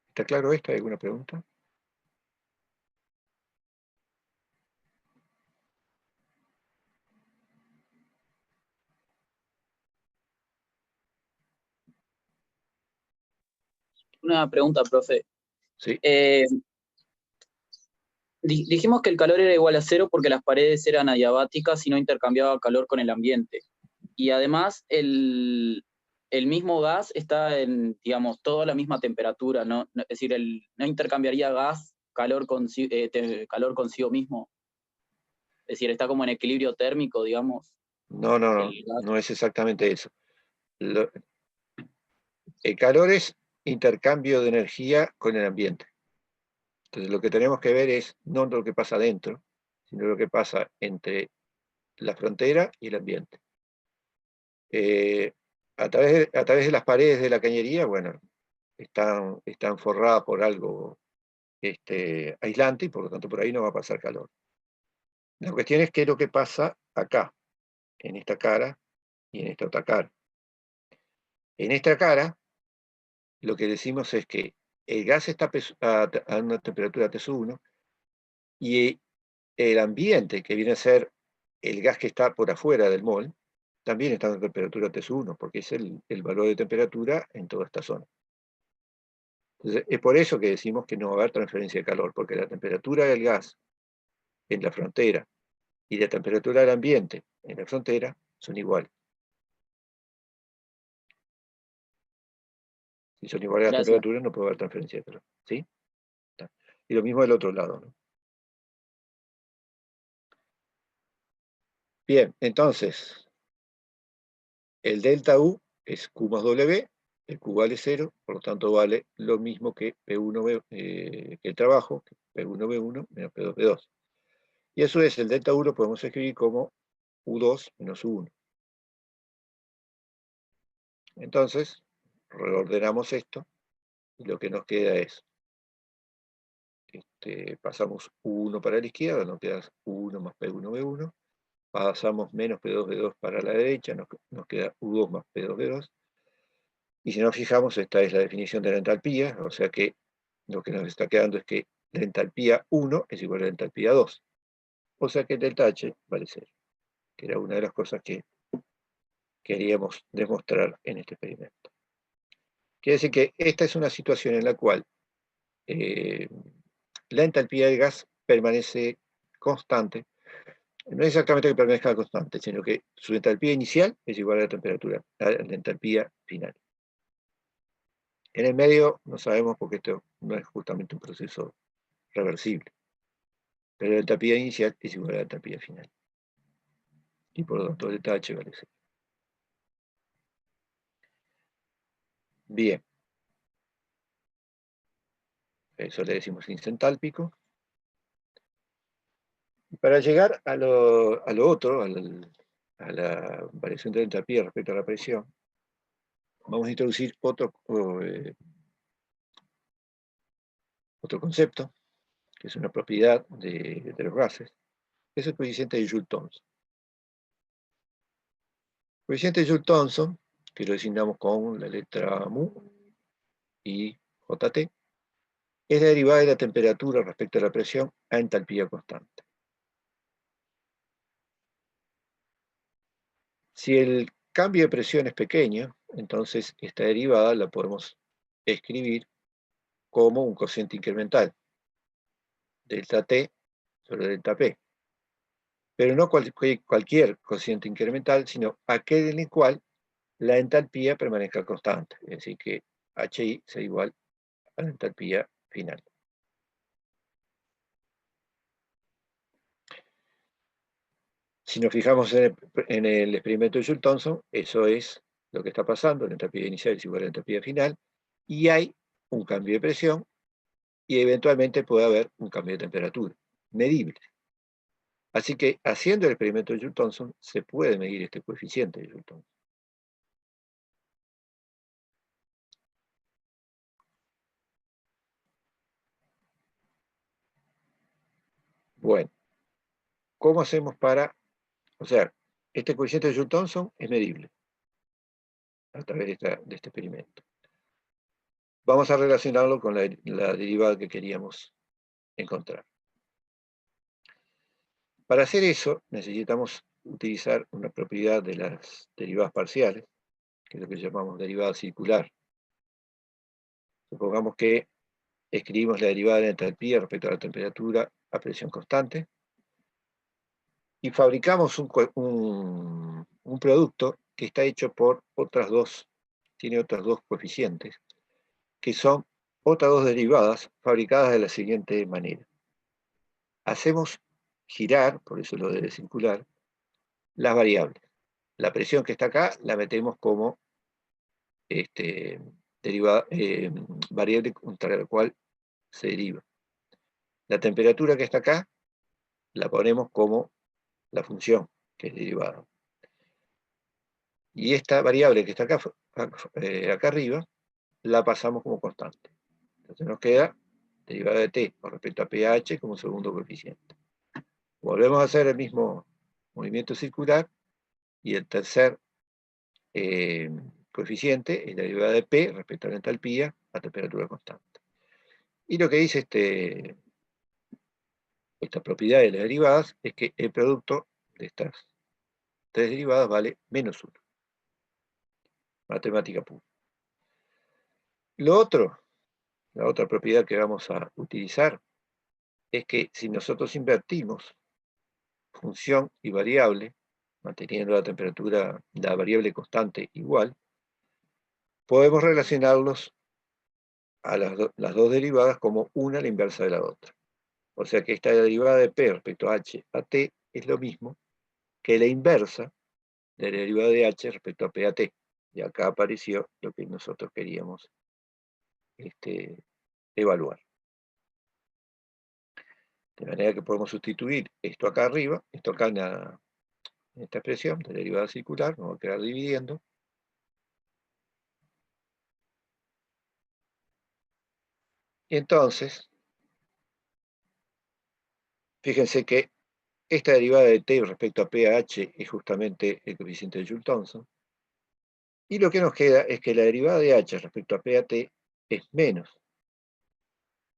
¿Está claro esto? ¿Hay alguna pregunta? Una pregunta, profe. Sí. Dijimos que el calor era igual a cero porque las paredes eran adiabáticas y no intercambiaba calor con el ambiente. Y además, el mismo gas está en, digamos, toda la misma temperatura, ¿no? Es decir, no intercambiaría calor consigo mismo. Es decir, está como en equilibrio térmico, digamos. No, no es exactamente eso. El calor es intercambio de energía con el ambiente. Entonces lo que tenemos que ver es no lo que pasa adentro, sino lo que pasa entre la frontera y el ambiente. A través de las paredes de la cañería, bueno, están forradas por algo aislante y por lo tanto por ahí no va a pasar calor. La cuestión es qué es lo que pasa acá, en esta cara y en esta otra cara. En esta cara, lo que decimos es que el gas está a una temperatura T1 y el ambiente, que viene a ser el gas que está por afuera del mol, también está a una temperatura T1, porque es el valor de temperatura en toda esta zona. Entonces, es por eso que decimos que no va a haber transferencia de calor, porque la temperatura del gas en la frontera y la temperatura del ambiente en la frontera son iguales. Si son iguales las Gracias. temperaturas, no puede haber transferencia de calor. ¿Sí? Y lo mismo del otro lado, ¿no? Bien, entonces, el delta U es Q más W, el Q vale 0, por lo tanto vale lo mismo que P1V, que el trabajo, que P1V1 menos P2V2. Y eso es, el delta U lo podemos escribir como U2 menos U1. Entonces, reordenamos esto, y lo que nos queda es, pasamos U1 para la izquierda, nos queda U1 más P1V1, pasamos menos P2V2 para la derecha, nos queda U2 más P2V2, y si nos fijamos, esta es la definición de la entalpía, o sea que lo que nos está quedando es que la entalpía 1 es igual a la entalpía 2, o sea que el delta H vale 0, que era una de las cosas que queríamos demostrar en este experimento. Quiere decir que esta es una situación en la cual la entalpía del gas permanece constante. No es exactamente que permanezca constante, sino que su entalpía inicial es igual a la temperatura, a la entalpía final. En el medio no sabemos porque esto no es justamente un proceso reversible, pero la entalpía inicial es igual a la entalpía final. Y por lo tanto el delta H vale 0. Bien. Eso le decimos incentálpico. Para llegar a lo otro, a la variación de la entalpía respecto a la presión, vamos a introducir otro concepto, que es una propiedad de los gases, que es el coeficiente de Joule-Thomson. El coeficiente de Joule-Thomson, que lo designamos con la letra mu y JT, es la derivada de la temperatura respecto a la presión a entalpía constante. Si el cambio de presión es pequeño, entonces esta derivada la podemos escribir como un cociente incremental, delta T sobre delta P. Pero no cualquier cociente incremental, sino aquel en el cual la entalpía permanezca constante. Es decir, que HI sea igual a la entalpía final. Si nos fijamos en el experimento de Joule-Thomson, eso es lo que está pasando, la entalpía inicial es igual a la entalpía final, y hay un cambio de presión, y eventualmente puede haber un cambio de temperatura, medible. Así que, haciendo el experimento de Joule-Thomson, se puede medir este coeficiente de Joule-Thomson. Bueno, ¿cómo hacemos para...? O sea, este coeficiente de Joule-Thomson es medible a través de este experimento. Vamos a relacionarlo con la derivada que queríamos encontrar. Para hacer eso, necesitamos utilizar una propiedad de las derivadas parciales, que es lo que llamamos derivada circular. Supongamos que escribimos la derivada de la entalpía respecto a la temperatura a presión constante, y fabricamos un producto que está hecho por tiene otras dos coeficientes, que son otras dos derivadas fabricadas de la siguiente manera. Hacemos girar, por eso lo de circular, las variables. La presión que está acá la metemos como variable contra la cual se deriva. La temperatura que está acá la ponemos como la función que es derivada. Y esta variable que está acá arriba la pasamos como constante. Entonces nos queda derivada de t con respecto a pH como segundo coeficiente. Volvemos a hacer el mismo movimiento circular, y el tercer coeficiente es la derivada de P respecto a la entalpía a temperatura constante. Y lo que dice esta propiedad de las derivadas es que el producto de estas tres derivadas vale menos 1. Matemática pura. La otra propiedad que vamos a utilizar es que si nosotros invertimos función y variable, manteniendo la temperatura, la variable constante igual, podemos relacionarlos a las dos derivadas como una a la inversa de la otra. O sea que esta derivada de P respecto a H a T es lo mismo que la inversa de la derivada de H respecto a P a T. Y acá apareció lo que nosotros queríamos evaluar. De manera que podemos sustituir esto acá arriba, esto acá en esta expresión de derivada circular, nos va a quedar dividiendo. Y entonces, fíjense que esta derivada de t respecto a pH es justamente el coeficiente de Joule-Thomson. Y lo que nos queda es que la derivada de h respecto a p a t es menos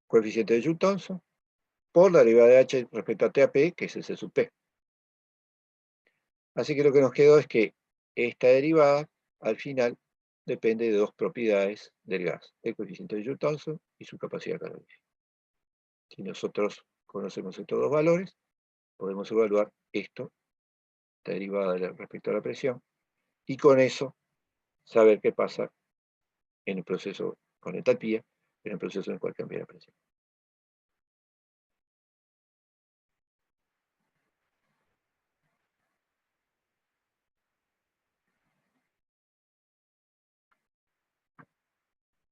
coeficiente de Joule-Thomson por la derivada de h respecto a t a p, que es el c sub p. Así que lo que nos quedó es que esta derivada, al final, depende de dos propiedades del gas: el coeficiente de Joule-Thomson y su capacidad calorífica. Si nosotros conocemos estos dos valores, podemos evaluar esta derivada respecto a la presión, y con eso saber qué pasa en el proceso con entalpía, en el proceso en el cual cambia la presión.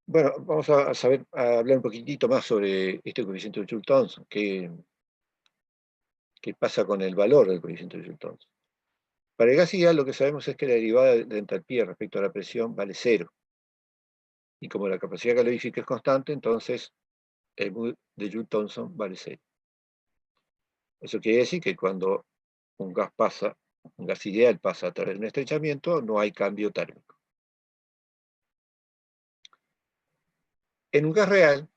Bueno, vamos a hablar un poquitito más sobre este coeficiente de Joule-Thomson. ¿Qué pasa con el valor del coeficiente de Joule-Thomson? Para el gas ideal lo que sabemos es que la derivada de entalpía respecto a la presión vale 0. Y como la capacidad calorífica es constante, entonces el mu de Joule-Thomson vale 0. Eso quiere decir que cuando un gas ideal pasa a través de un estrechamiento, no hay cambio térmico. En un gas real,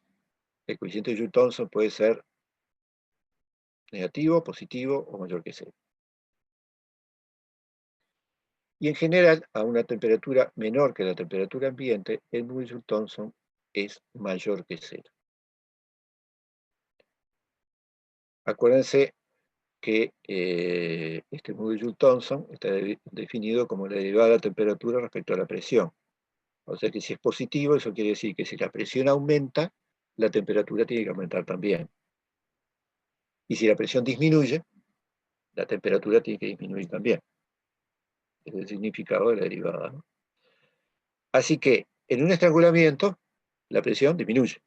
el coeficiente de Joule-Thomson puede ser negativo, positivo o mayor que 0. Y en general, a una temperatura menor que la temperatura ambiente, el mu de Joule-Thomson es mayor que 0. Acuérdense que este módulo Joule-Thomson está definido como la derivada de la temperatura respecto a la presión. O sea que si es positivo, eso quiere decir que si la presión aumenta, la temperatura tiene que aumentar también. Y si la presión disminuye, la temperatura tiene que disminuir también. Es el significado de la derivada, ¿no? Así que en un estrangulamiento, la presión disminuye.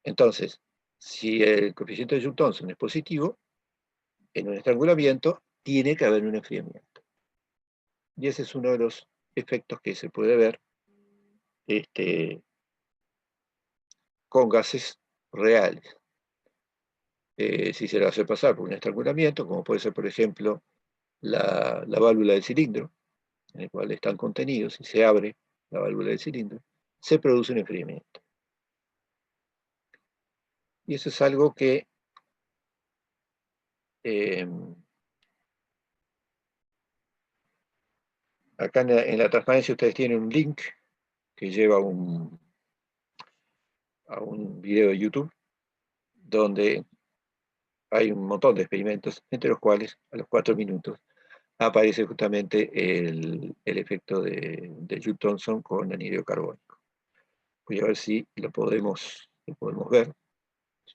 Entonces, si el coeficiente de Joule-Thomson es positivo, en un estrangulamiento tiene que haber un enfriamiento. Y ese es uno de los efectos que se puede ver con gases reales. Si se lo hace pasar por un estrangulamiento, como puede ser, por ejemplo, la válvula del cilindro, en el cual están contenidos, y se abre la válvula del cilindro, se produce un enfriamiento. Y eso es algo que acá en la transparencia ustedes tienen un link que lleva a un video de YouTube, donde hay un montón de experimentos, entre los cuales a los 4 minutos aparece justamente el efecto de Joule-Thomson con anhídrido carbónico. Voy a ver si lo podemos ver.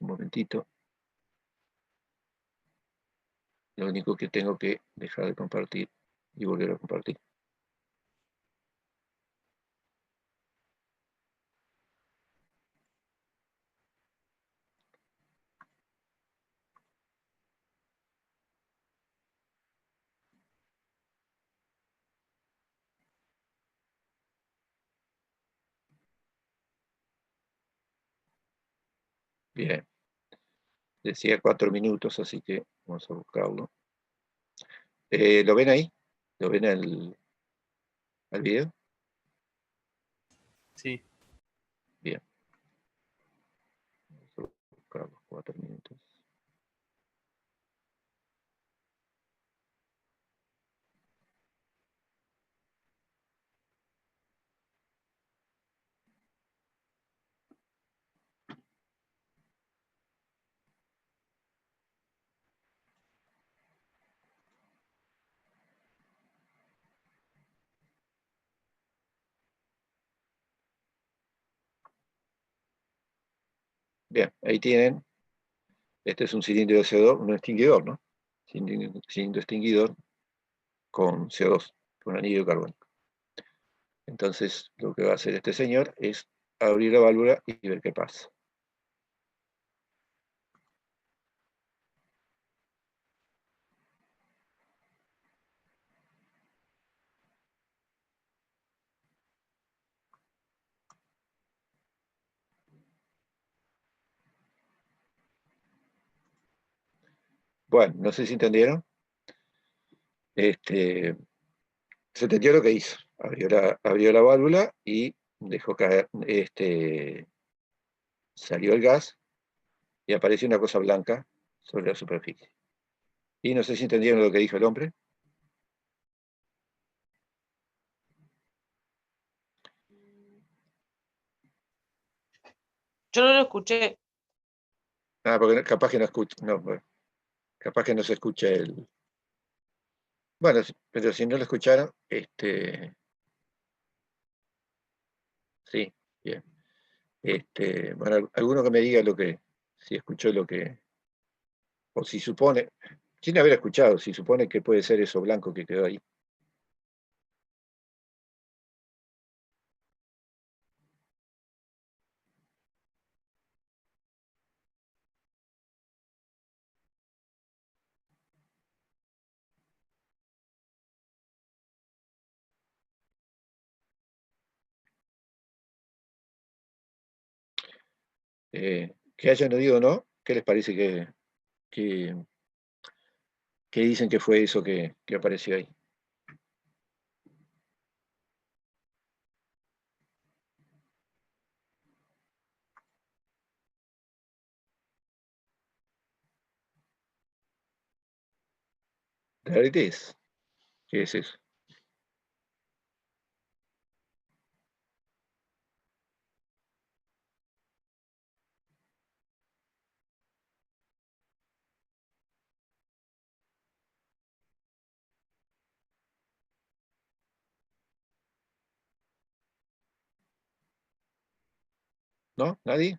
Un momentito. Lo único que tengo que dejar de compartir y volver a compartir. Bien. Decía 4 minutos, así que vamos a buscarlo. ¿Lo ven ahí? ¿Lo ven al video? Sí. Bien. Vamos a buscar los 4 minutos. Bien, ahí tienen. Este es un cilindro de CO2, un extinguidor, ¿no? Cilindro extinguidor con CO2, con anhídrido carbónico. Entonces, lo que va a hacer este señor es abrir la válvula y ver qué pasa. Bueno, no sé si entendieron. Se entendió lo que hizo. Abrió la válvula y dejó caer, salió el gas y apareció una cosa blanca sobre la superficie. Y no sé si entendieron lo que dijo el hombre. Yo no lo escuché. Ah, porque capaz que no escucha, no, bueno, capaz que no se escucha el. Bueno, pero si no lo escucharon, sí, bien. Bueno, alguno que me diga si escuchó lo que, o si supone, sin haber escuchado, si supone que puede ser eso blanco que quedó ahí. Que hayan oído o no, ¿qué les parece que, que dicen que fue eso que apareció ahí? There it is. ¿Qué es eso? ¿No? ¿Nadie?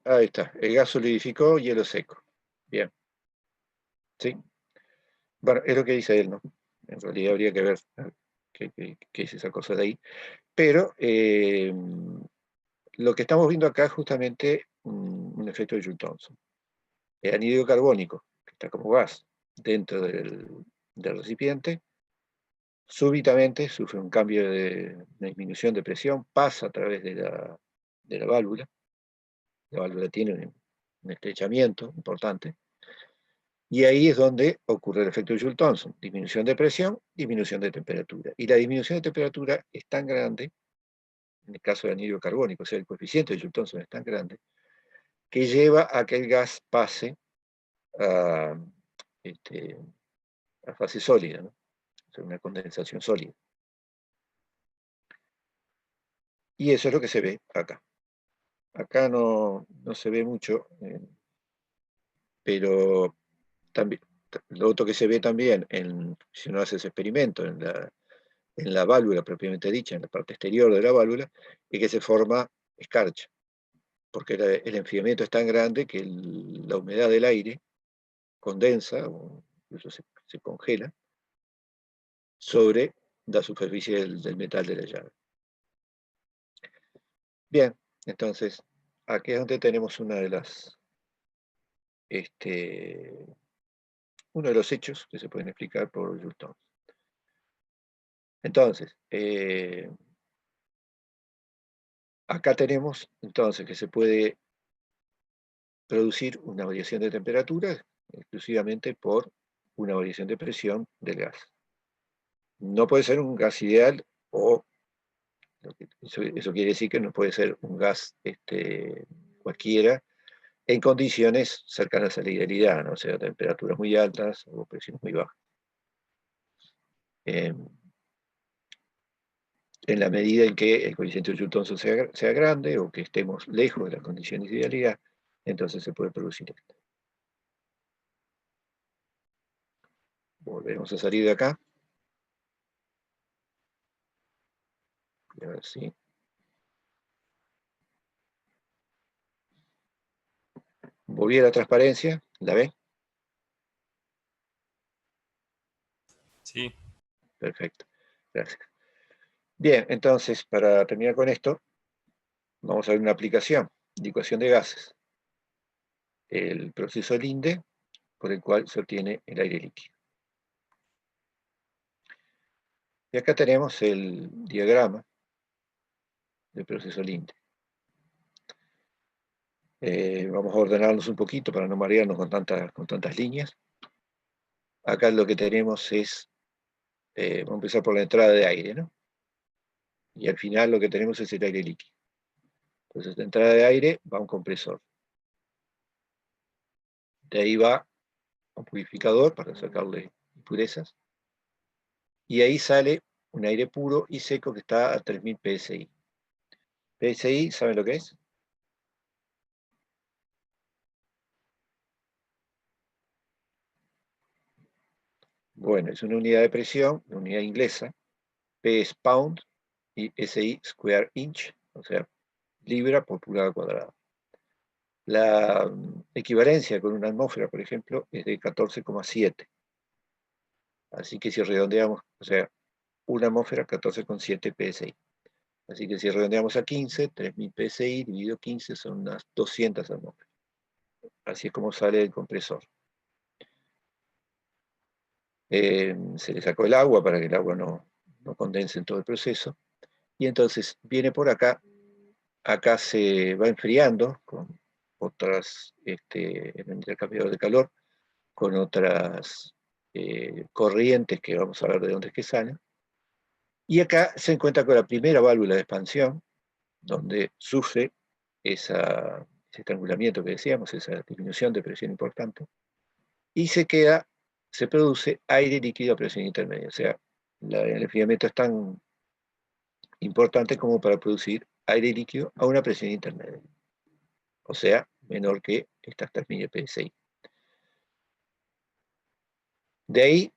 Ahí está. El gas solidificó, hielo seco. Bien. ¿Sí? Bueno, es lo que dice él, ¿no? En realidad habría que ver qué es esa cosa de ahí. Pero lo que estamos viendo acá es justamente un efecto de Joule-Thomson. El anhídrido carbónico, que está como gas dentro del recipiente, súbitamente sufre un cambio de una disminución de presión, pasa a través de la válvula. La válvula tiene un estrechamiento importante. Y ahí es donde ocurre el efecto de Joule-Thomson, disminución de presión, disminución de temperatura. Y la disminución de temperatura es tan grande, en el caso del anhídrido carbónico, o sea, el coeficiente de Joule-Thomson es tan grande, que lleva a que el gas pase a, este, a fase sólida, ¿no? O sea, una condensación sólida. Y eso es lo que se ve acá. Acá no se ve mucho, pero también, lo otro que se ve también, si uno hace ese experimento en la válvula propiamente dicha, en la parte exterior de la válvula, es que se forma escarcha, porque el enfriamiento es tan grande que la humedad del aire condensa, o incluso se congela, sobre la superficie del metal de la llave. Bien, entonces, aquí es donde tenemos uno de los hechos que se pueden explicar por Joule-Thomson. Entonces, acá tenemos entonces que se puede producir una variación de temperatura exclusivamente por una variación de presión del gas. No puede ser un gas ideal, o eso quiere decir que no puede ser un gas cualquiera en condiciones cercanas a la idealidad, ¿no? O sea, temperaturas muy altas o presiones muy bajas. En la medida en que el coeficiente de Joule-Thomson sea grande o que estemos lejos de las condiciones de idealidad, entonces se puede producir esto. Volvemos a salir de acá. A ver si... Volví a la transparencia, ¿la ven? Sí. Perfecto, gracias. Bien, entonces, para terminar con esto, vamos a ver una aplicación de ecuación de gases. El proceso Linde, por el cual se obtiene el aire líquido. Y acá tenemos el diagrama del proceso Linde. Vamos a ordenarnos un poquito para no marearnos con tantas líneas. Acá lo que tenemos es, vamos a empezar por la entrada de aire, ¿no? Y al final lo que tenemos es el aire líquido. Entonces, de entrada de aire va un compresor. De ahí va un purificador para sacarle impurezas. Y ahí sale un aire puro y seco que está a 3000 psi. PSI, ¿saben lo que es? Bueno, es una unidad de presión, una unidad inglesa. P es pound y SI square inch, o sea, libra por pulgada cuadrada. La equivalencia con una atmósfera, por ejemplo, es de 14,7. Así que si redondeamos, o sea, una atmósfera 14,7 psi. Así que si redondeamos a 15, 3000 psi dividido 15 son unas 200 atmósferas. Así es como sale el compresor. Se le sacó el agua para que el agua no condense en todo el proceso. Y entonces viene por acá, acá se va enfriando con otras, en el intercambiador de calor, con otras corrientes que vamos a ver de dónde es que salen. Y acá se encuentra con la primera válvula de expansión, donde sufre ese estrangulamiento que decíamos, esa disminución de presión importante, y se produce aire líquido a presión intermedia. O sea, el enfriamiento es tan importante como para producir aire líquido a una presión intermedia. O sea, menor que estas 3000 psi. De ahí,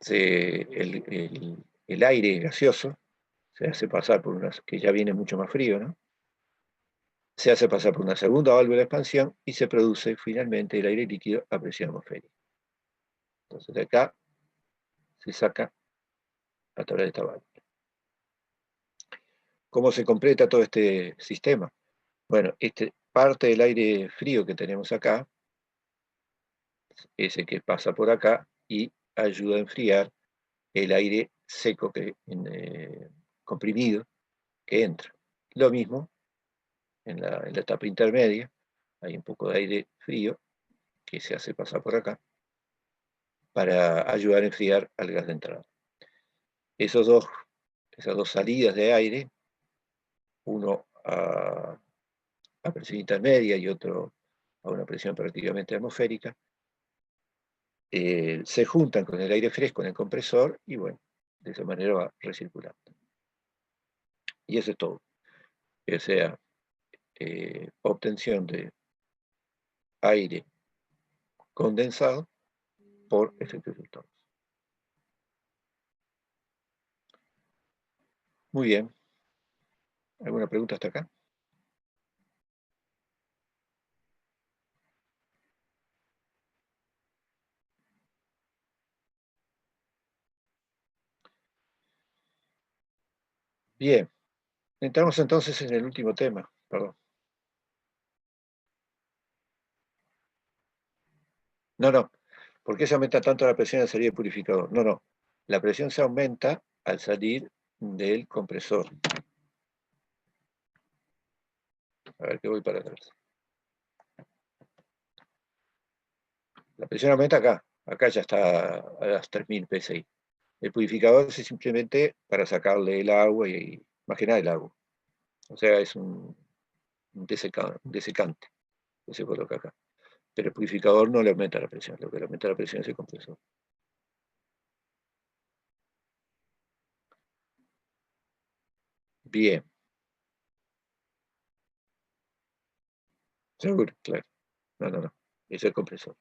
el aire gaseoso se hace pasar por unas que ya viene mucho más frío, ¿no? Se hace pasar por una segunda válvula de expansión y se produce finalmente el aire líquido a presión atmosférica. Entonces de acá se saca a través de esta válvula. ¿Cómo se completa todo este sistema? Bueno, parte del aire frío que tenemos acá, ese que pasa por acá y ayuda a enfriar el aire seco, comprimido, que entra. Lo mismo en la etapa intermedia, hay un poco de aire frío que se hace pasar por acá para ayudar a enfriar al gas de entrada. Esas dos salidas de aire, uno a presión intermedia y otro a una presión prácticamente atmosférica, se juntan con el aire fresco en el compresor y bueno, de esa manera va recirculando. Y eso es todo. O sea, obtención de aire condensado por efecto Joule. Muy bien. ¿Alguna pregunta hasta acá? Bien. Entramos entonces en el último tema. Perdón. No. ¿Por qué se aumenta tanto la presión al salir del purificador? No. La presión se aumenta al salir del compresor. A ver, que voy para atrás. La presión aumenta acá. Acá ya está a las 3000 psi. El purificador es simplemente para sacarle el agua y más que nada el agua. O sea, es un desecante que se coloca acá. Pero el purificador no le aumenta la presión. Lo que le aumenta la presión es el compresor. Bien. Seguro, claro. No. Es el compresor.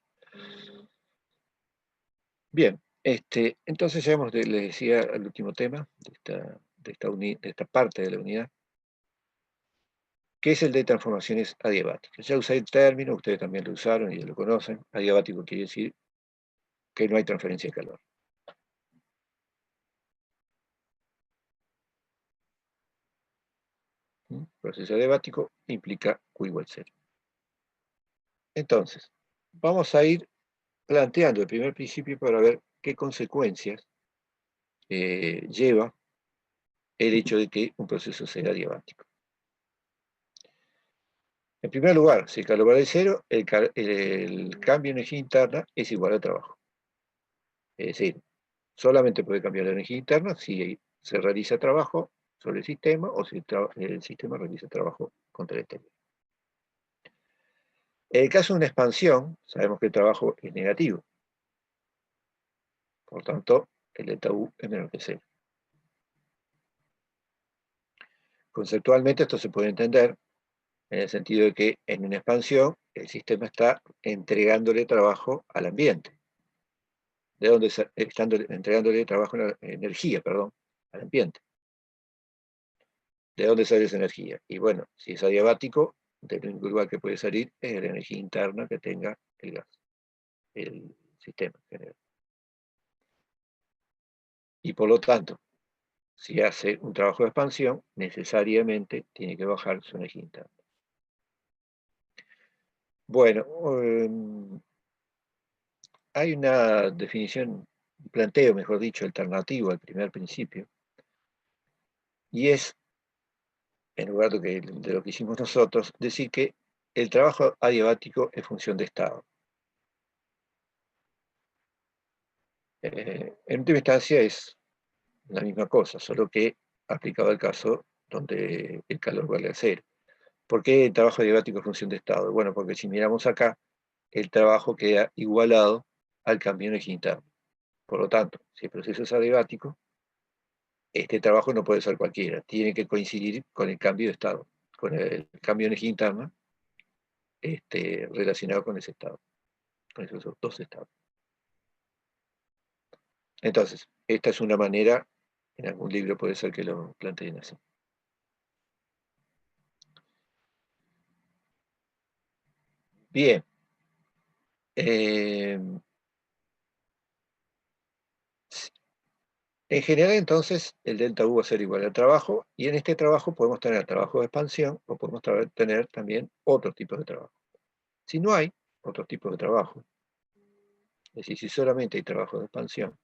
Bien. Entonces llegamos, les decía, al último tema de esta parte de la unidad, que es el de transformaciones adiabáticas. Ya usé el término, ustedes también lo usaron y lo conocen. Adiabático quiere decir que no hay transferencia de calor. Proceso adiabático implica Q igual 0. Entonces, vamos a ir planteando el primer principio para ver qué consecuencias lleva el hecho de que un proceso sea adiabático. En primer lugar, si el calor vale 0, el cambio de energía interna es igual al trabajo. Es decir, solamente puede cambiar la energía interna si se realiza trabajo sobre el sistema o si el sistema realiza trabajo contra el exterior. En el caso de una expansión, sabemos que el trabajo es negativo. Por tanto, el delta U es menor que 0. Conceptualmente esto se puede entender en el sentido de que en una expansión el sistema está entregándole trabajo al ambiente. Entregándole trabajo, energía, al ambiente. ¿De dónde sale esa energía? Y bueno, si es adiabático, del único lugar que puede salir es la energía interna que tenga el gas, el sistema en general. Y por lo tanto, si hace un trabajo de expansión, necesariamente tiene que bajar su energía interna. Bueno, hay una definición, un planteo, mejor dicho, alternativo al primer principio, y es, en lugar de lo que hicimos nosotros, decir que el trabajo adiabático es función de estado. En última instancia es la misma cosa, solo que aplicado al caso donde el calor vale a 0. ¿Por qué el trabajo adiabático es función de estado? Bueno, porque si miramos acá, el trabajo queda igualado al cambio de energía interna. Por lo tanto, si el proceso es adiabático, este trabajo no puede ser cualquiera, tiene que coincidir con el cambio de estado, con el cambio de energía interna relacionado con ese estado, con esos dos estados. Entonces, esta es una manera, en algún libro puede ser que lo planteen así. Bien. En general, entonces, el delta U va a ser igual al trabajo, y en este trabajo podemos tener trabajo de expansión o podemos tener también otro tipo de trabajo. Si no hay otro tipo de trabajo, es decir, si solamente hay trabajo de expansión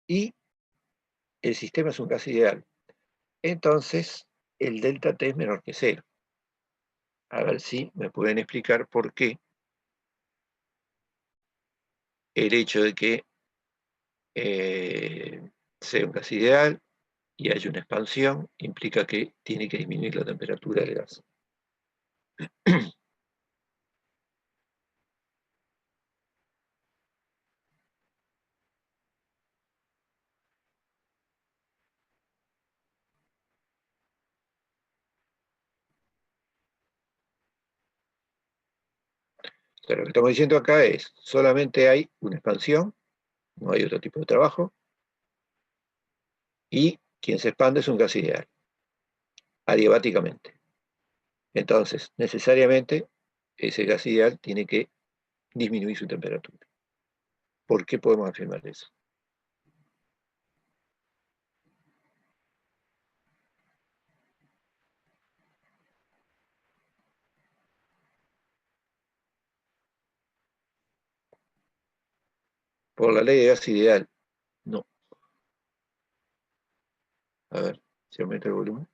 y el sistema es un gas ideal, entonces el delta T es menor que cero. A ver si me pueden explicar por qué el hecho de que sea un gas ideal y haya una expansión implica que tiene que disminuir la temperatura del gas. O sea, lo que estamos diciendo acá es, solamente hay una expansión, no hay otro tipo de trabajo, y quien se expande es un gas ideal, adiabáticamente. Entonces, necesariamente, ese gas ideal tiene que disminuir su temperatura. ¿Por qué podemos afirmar eso? Por la ley de gas ideal, no. A ver, si aumenta el volumen.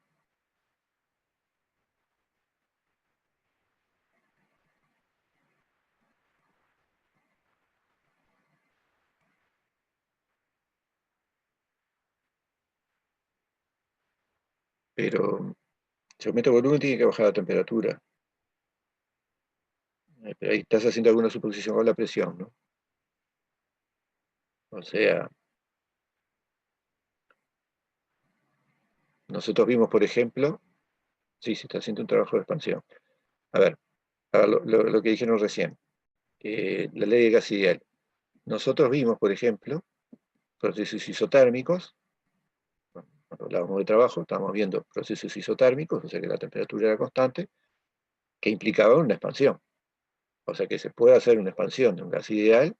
Pero si aumenta el volumen tiene que bajar la temperatura. Pero ahí estás haciendo alguna suposición con la presión, ¿no? O sea, nosotros vimos, por ejemplo, sí, se está haciendo un trabajo de expansión. A ver, lo que dijeron recién, la ley de gas ideal. Nosotros vimos, por ejemplo, procesos isotérmicos, cuando hablábamos de trabajo, estábamos viendo procesos isotérmicos, o sea que la temperatura era constante, que implicaban una expansión. O sea que se puede hacer una expansión de un gas ideal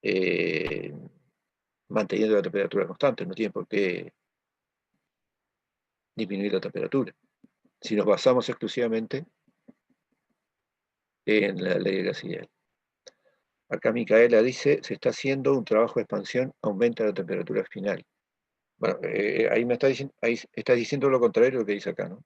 eh, manteniendo la temperatura constante, no tiene por qué disminuir la temperatura. Si nos basamos exclusivamente en la ley de gas ideal. Acá Micaela dice, se está haciendo un trabajo de expansión, aumenta la temperatura final. Bueno, ahí me está diciendo, ahí está diciendo lo contrario de lo que dice acá, ¿no?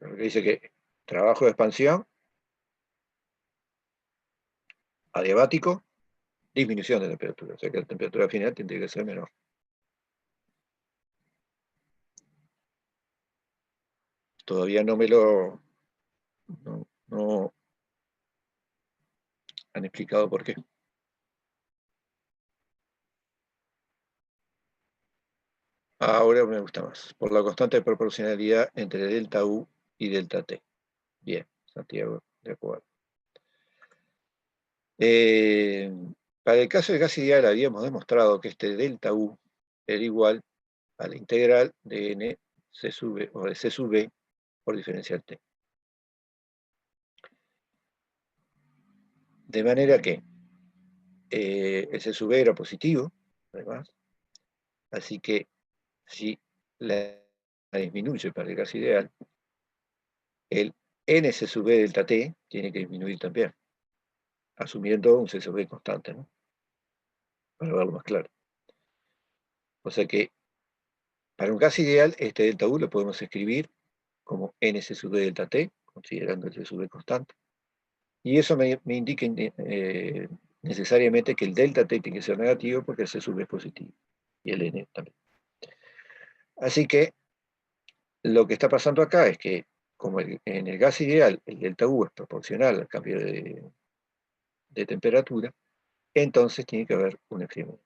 Lo que dice que trabajo de expansión, adiabático, disminución de temperatura. O sea que la temperatura final tendría que ser menor. Todavía no me lo no han explicado por qué. Ahora me gusta más. Por la constante de proporcionalidad entre delta U y delta T. Bien, Santiago, de acuerdo. Para el caso de gas ideal habíamos demostrado que este delta U era igual a la integral de n c sub v, o de c sub v por diferencial t. De manera que el c sub v era positivo, además, así que si la disminuye para el gas ideal, el n c sub v delta t tiene que disminuir también, asumiendo un c sub v constante, ¿no? Para verlo más claro. O sea que para un gas ideal, este delta U lo podemos escribir como NC sub V delta T, considerando el C sub V constante. Y eso me indica necesariamente que el delta T tiene que ser negativo porque el C sub V es positivo. Y el N también. Así que lo que está pasando acá es que, como en el gas ideal el delta U es proporcional al cambio de temperatura, entonces tiene que haber un enfriamiento.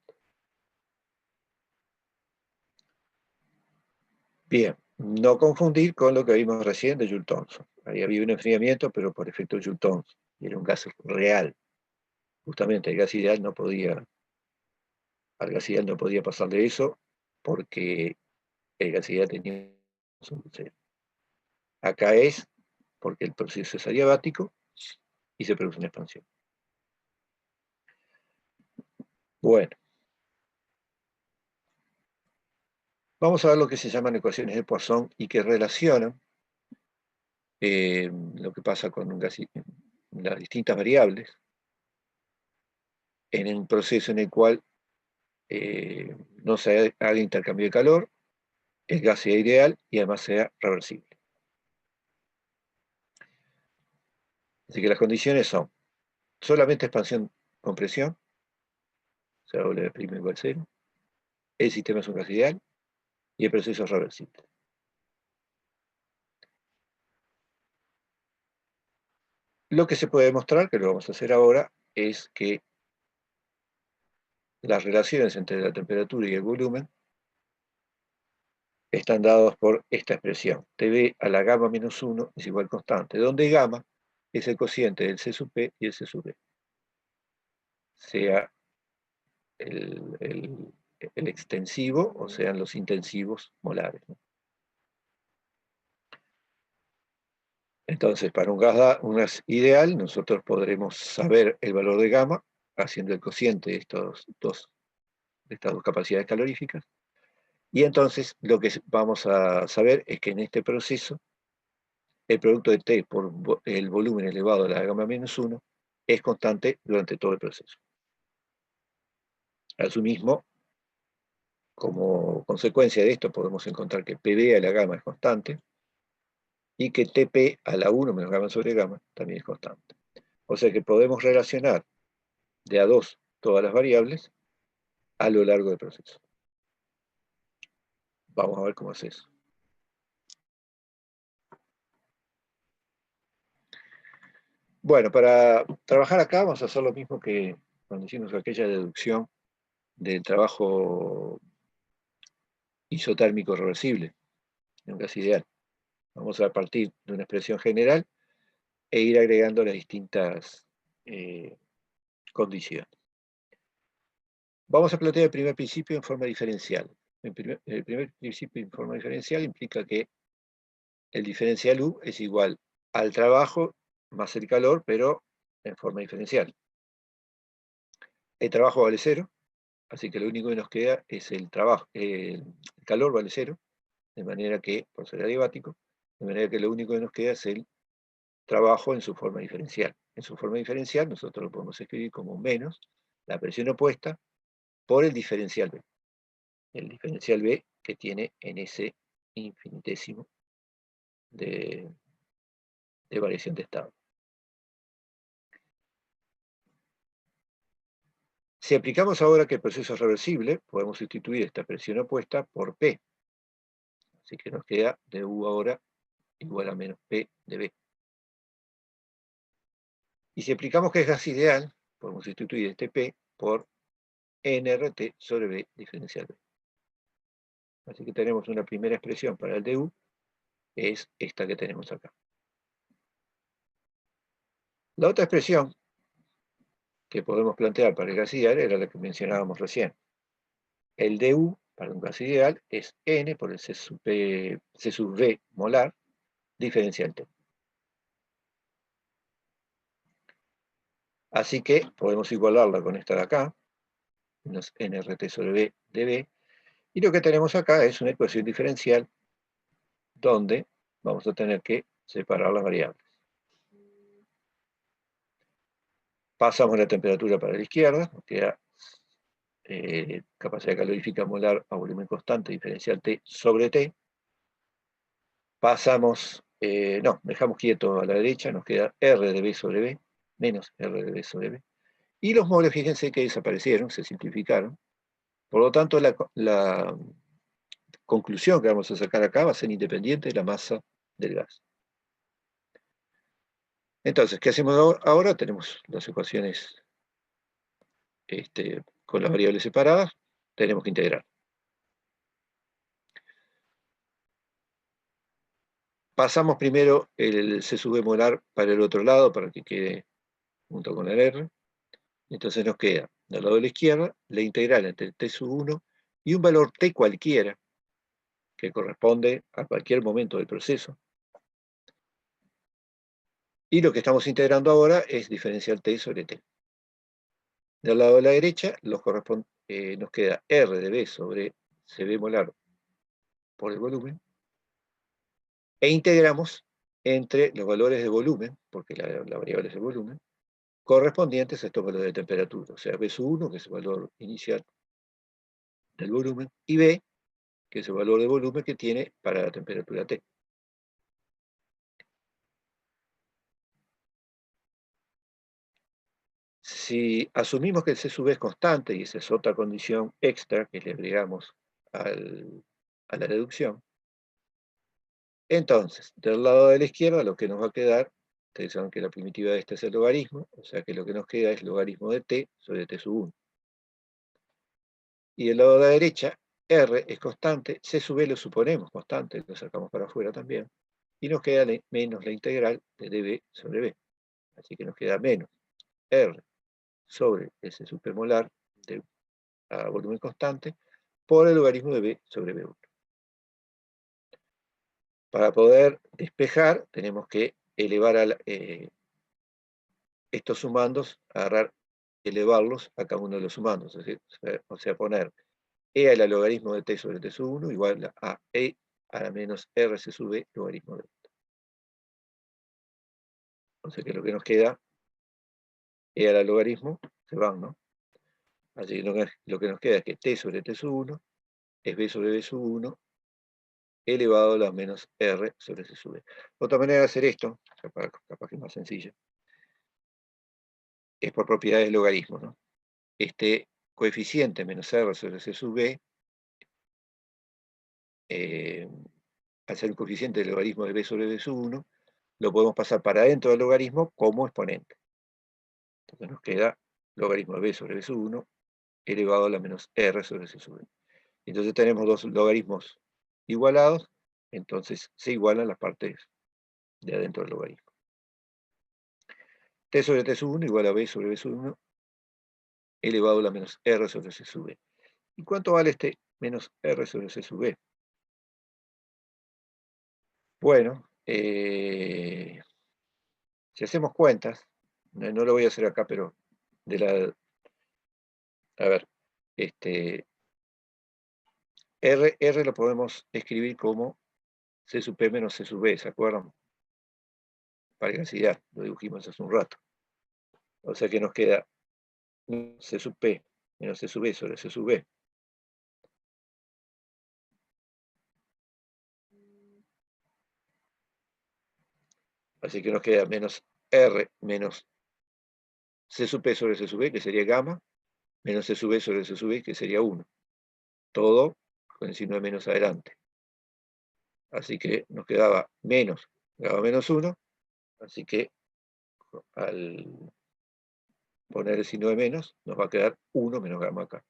Bien, No confundir con lo que vimos recién de Joule-Thomson. Ahí había un enfriamiento, pero por efecto de Joule-Thomson. Y era un gas real. Justamente el gas ideal no podía, al gas ideal no podía pasar de eso, porque el gas ideal tenía un cero. Acá es porque el proceso es adiabático y se produce una expansión. Bueno. Vamos a ver lo que se llaman ecuaciones de Poisson y que relacionan lo que pasa con las distintas variables en un proceso en el cual no se haga intercambio de calor, el gas sea ideal y además sea reversible. Así que las condiciones son solamente expansión con presión, o sea, W' igual 0, el sistema es un gas ideal y el proceso es reversible. Lo que se puede demostrar, que lo vamos a hacer ahora, es que las relaciones entre la temperatura y el volumen están dados por esta expresión. TV a la gamma menos 1 es igual constante, donde gamma es el cociente del C sub P y el C sub B. Sea el extensivo o sean los intensivos molares, ¿no? Entonces, para un gas ideal, nosotros podremos saber el valor de gamma haciendo el cociente de estas dos capacidades caloríficas. Y entonces lo que vamos a saber es que en este proceso el producto de T por el volumen elevado a la gamma menos 1 es constante durante todo el proceso. Asimismo, como consecuencia de esto podemos encontrar que PB a la gamma es constante y que TP a la 1 menos gamma sobre gamma también es constante. O sea que podemos relacionar de a dos todas las variables a lo largo del proceso. Vamos a ver cómo es eso. Bueno, para trabajar acá vamos a hacer lo mismo que cuando hicimos aquella deducción del trabajo isotérmico reversible, en un gas ideal. Vamos a partir de una expresión general e ir agregando las distintas condiciones. Vamos a plantear el primer principio en forma diferencial. El primer principio en forma diferencial implica que el diferencial U es igual al trabajo más el calor, pero en forma diferencial. El trabajo vale 0, así que lo único que nos queda es el trabajo. El calor vale 0, de manera que, por ser adiabático, de manera que lo único que nos queda es el trabajo en su forma diferencial. En su forma diferencial nosotros lo podemos escribir como menos la presión opuesta por el diferencial B. El diferencial B que tiene en ese infinitésimo de variación de estado. Si aplicamos ahora que el proceso es reversible, podemos sustituir esta presión opuesta por P. Así que nos queda dU ahora igual a menos P de B. Y si aplicamos que es gas ideal, podemos sustituir este P por nRT sobre B diferencial B. Así que tenemos una primera expresión para el dU, es esta que tenemos acá. La otra expresión que podemos plantear para el gas ideal era la que mencionábamos recién. El dU para un gas ideal es N por el C sub V molar diferencial T. Así que podemos igualarla con esta de acá, menos nRT sobre B de B, y lo que tenemos acá es una ecuación diferencial donde vamos a tener que separar las variables. Pasamos la temperatura para la izquierda, nos queda capacidad calorífica molar a volumen constante diferencial T sobre T. Pasamos, dejamos quieto a la derecha, nos queda R de B sobre B, menos R de B sobre B. Y los moles, fíjense que desaparecieron, se simplificaron. Por lo tanto, la conclusión que vamos a sacar acá va a ser independiente de la masa del gas. Entonces, ¿qué hacemos ahora? Tenemos las ecuaciones con las variables separadas, tenemos que integrar. pasamos primero el C sub B molar para el otro lado, para que quede junto con el R. Entonces nos queda, del lado de la izquierda, la integral entre T sub 1 y un valor T cualquiera, que corresponde a cualquier momento del proceso. Y lo que estamos integrando ahora es diferencial T sobre T. Del lado de la derecha nos queda R de B sobre CB molar por el volumen, e integramos entre los valores de volumen, porque la variable es el volumen, correspondientes a estos valores de temperatura, o sea, B sub 1, que es el valor inicial del volumen, y B, que es el valor de volumen que tiene para la temperatura T. Si asumimos que el C sub B es constante, y esa es otra condición extra que le agregamos a la reducción, entonces, del lado de la izquierda lo que nos va a quedar, ustedes saben que la primitiva de este es el logaritmo, o sea que lo que nos queda es logaritmo de T sobre T sub 1. Y del lado de la derecha, R es constante, C sub B lo suponemos constante, lo sacamos para afuera también, y nos queda menos la integral de dB sobre B. Así que nos queda menos R sobre S supermolar a volumen constante por el logaritmo de B sobre B1. Para poder despejar, tenemos que elevar estos sumandos, elevarlos a cada uno de los sumandos, o sea, poner E al logaritmo de T sobre T sub 1 igual a E a la menos RC sub B logaritmo de esto. Entonces, que lo que nos queda, E al logaritmo, se van, ¿no? Así que lo que nos queda es que T sobre T sub 1 es B sobre B sub 1 elevado a la menos R sobre C sub B. Otra manera de hacer esto, capaz que es más sencilla, es por propiedades de logaritmos, ¿no? Este coeficiente menos R sobre C sub B, al ser un coeficiente del logaritmo de B sobre B sub 1, lo podemos pasar para dentro del logaritmo como exponente. Entonces nos queda logaritmo de B sobre B sub 1 elevado a la menos R sobre C sub B. Entonces tenemos dos logaritmos igualados, entonces se igualan las partes de adentro del logaritmo. T sobre T sub 1 igual a B sobre B sub 1 elevado a la menos R sobre C sub B. ¿Y cuánto vale este menos R sobre C sub B? Bueno, si hacemos cuentas, no lo voy a hacer acá, pero a ver, R lo podemos escribir como C sub P menos C sub B, ¿se acuerdan? Para cantidad, lo dibujimos hace un rato. O sea que nos queda C sub P menos C sub B sobre C sub B. Así que nos queda menos R menos C sub P sobre C sub B, que sería gamma, menos C sub B sobre C sub B, que sería 1. Todo con el signo de menos adelante. Así que nos quedaba menos gamma menos 1, así que al poner el signo de menos, nos va a quedar 1 menos gamma acá.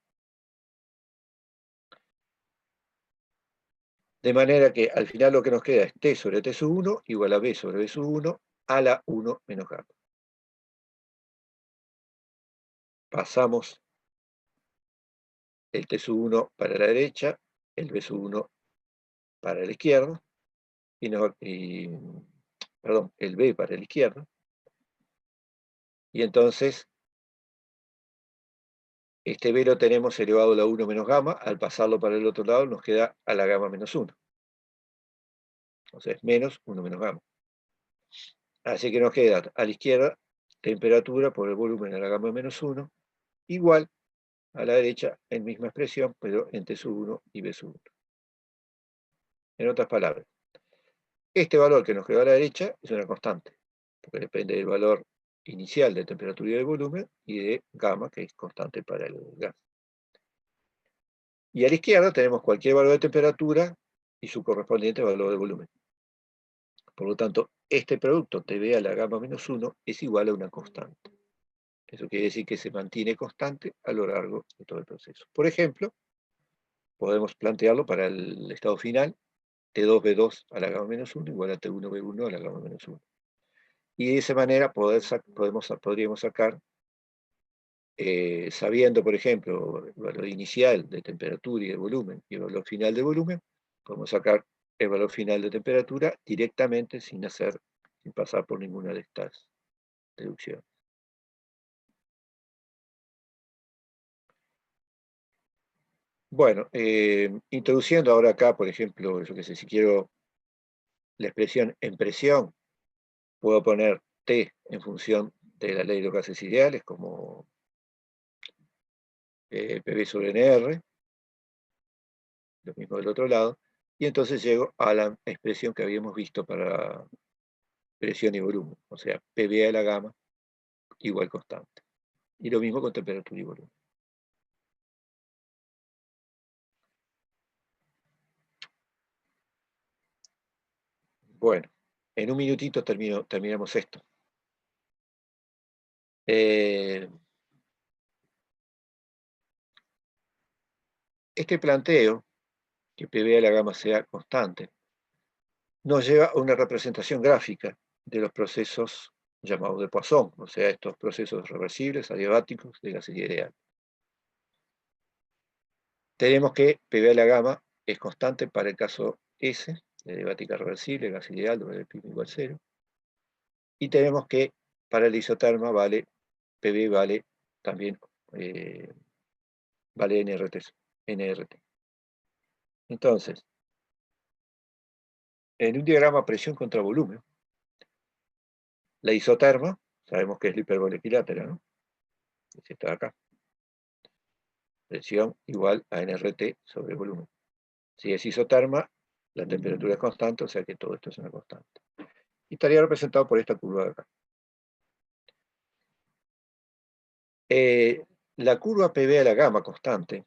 De manera que al final lo que nos queda es T sobre T sub 1 igual a B sobre B sub 1 a la 1 menos gamma. Pasamos el T sub 1 para la derecha, el B sub 1 para la izquierda, perdón, el B para la izquierda, y entonces este B lo tenemos elevado a la 1 menos gamma, al pasarlo para el otro lado nos queda a la gamma menos 1. Entonces menos 1 menos gamma. Así que nos queda a la izquierda temperatura por el volumen a la gamma menos 1, igual a la derecha en misma expresión, pero en T sub 1 y B sub 1. En otras palabras, este valor que nos quedó a la derecha es una constante, porque depende del valor inicial de temperatura y de volumen, y de gamma, que es constante para el gas. Y a la izquierda tenemos cualquier valor de temperatura y su correspondiente valor de volumen. Por lo tanto, este producto TB a la gamma menos 1 es igual a una constante. Eso quiere decir que se mantiene constante a lo largo de todo el proceso. Por ejemplo, podemos plantearlo para el estado final, T2B2 a la gamma menos 1 igual a T1B1 a la gamma menos 1. Y de esa manera podríamos sacar, sabiendo, por ejemplo, el valor inicial de temperatura y de volumen y el valor final de volumen, podemos sacar el valor final de temperatura directamente sin pasar por ninguna de estas deducciones. Bueno, introduciendo ahora acá, por ejemplo, yo qué sé, si quiero la expresión en presión, puedo poner T en función de la ley de los gases ideales, como PV sobre NR, lo mismo del otro lado, y entonces llego a la expresión que habíamos visto para presión y volumen, o sea, PV a la gamma igual constante. Y lo mismo con temperatura y volumen. Bueno, en un minutito terminamos esto. Este planteo, que PV a la gamma sea constante, nos lleva a una representación gráfica de los procesos llamados de Poisson, o sea, estos procesos reversibles, adiabáticos de gases ideal. Tenemos que PV a la gamma es constante para el caso S, de adiabática reversible, gas ideal, W' igual 0. Y tenemos que para la isoterma PV vale también vale NRT. Entonces, en un diagrama presión contra volumen, la isoterma, sabemos que es la hipérbole equilátera, ¿no? Es esta de acá. Presión igual a NRT sobre volumen. Si es isoterma, la temperatura es constante, o sea que todo esto es una constante. Y estaría representado por esta curva de acá. La curva PV a la gamma constante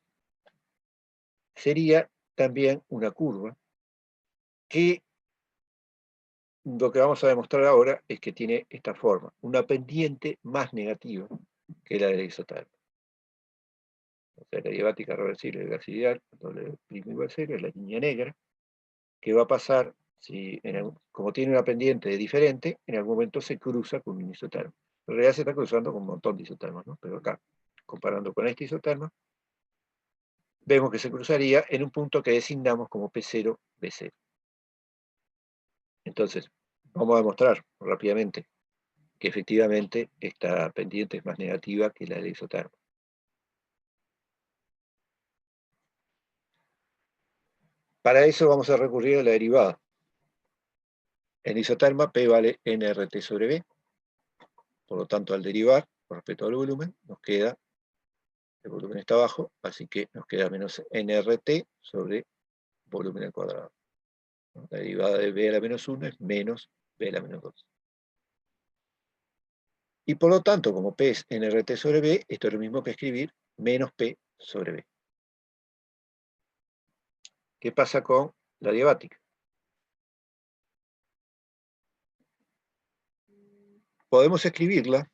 sería también una curva que lo que vamos a demostrar ahora es que tiene esta forma, una pendiente más negativa que la de la isoterma. O sea, la adiabática reversible del gas ideal, W' igual 0, es la línea negra, que va a pasar, como tiene una pendiente diferente, en algún momento se cruza con un isoterma. En realidad se está cruzando con un montón de isotermas, ¿no? Pero acá, comparando con este isoterma, vemos que se cruzaría en un punto que designamos como P0, B0. Entonces, vamos a demostrar rápidamente que efectivamente esta pendiente es más negativa que la de isoterma. Para eso vamos a recurrir a la derivada. En isoterma P vale nRT sobre B, por lo tanto al derivar con respecto al volumen nos queda, el volumen está abajo, así que nos queda menos nRT sobre volumen al cuadrado. La derivada de B a la menos 1 es menos B a la menos 2. Y por lo tanto, como P es nRT sobre B, esto es lo mismo que escribir menos P sobre B. ¿Qué pasa con la adiabática? Podemos escribirla,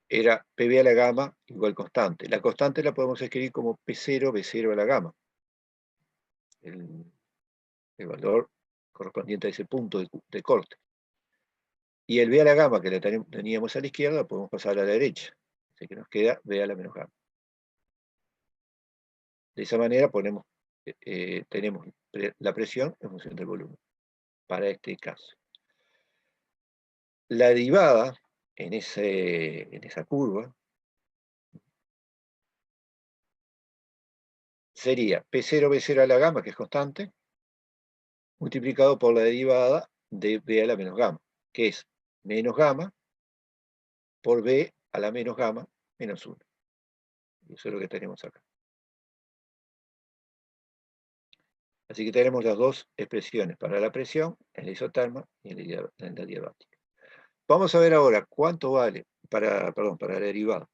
era PV a la gamma igual constante. La constante la podemos escribir como P0, B0 a la gamma. El valor correspondiente a ese punto de corte. Y el B a la gamma que le teníamos a la izquierda, lo podemos pasar a la derecha. Así que nos queda B a la menos gamma. De esa manera tenemos la presión en función del volumen, para este caso. La derivada en esa curva sería P0, B0 a la gamma, que es constante, multiplicado por la derivada de B a la menos gamma, que es menos gamma por B a la menos gamma menos 1. Y eso es lo que tenemos acá. Así que tenemos las dos expresiones para la presión, en la isoterma y en la adiabática. Vamos a ver ahora cuánto vale, para la derivada,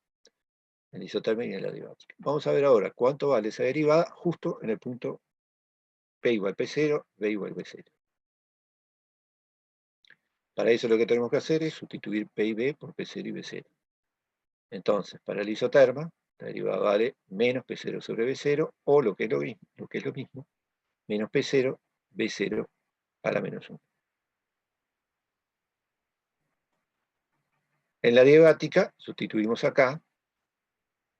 en la isoterma y en la adiabática. Vamos a ver ahora cuánto vale esa derivada justo en el punto P igual P0, B igual B0. Para eso lo que tenemos que hacer es sustituir P y B por P0 y B0. Entonces, para la isoterma, la derivada vale menos P0 sobre B0, o lo que es lo mismo, menos P0 B0 a la menos 1. En la adiabática, sustituimos acá,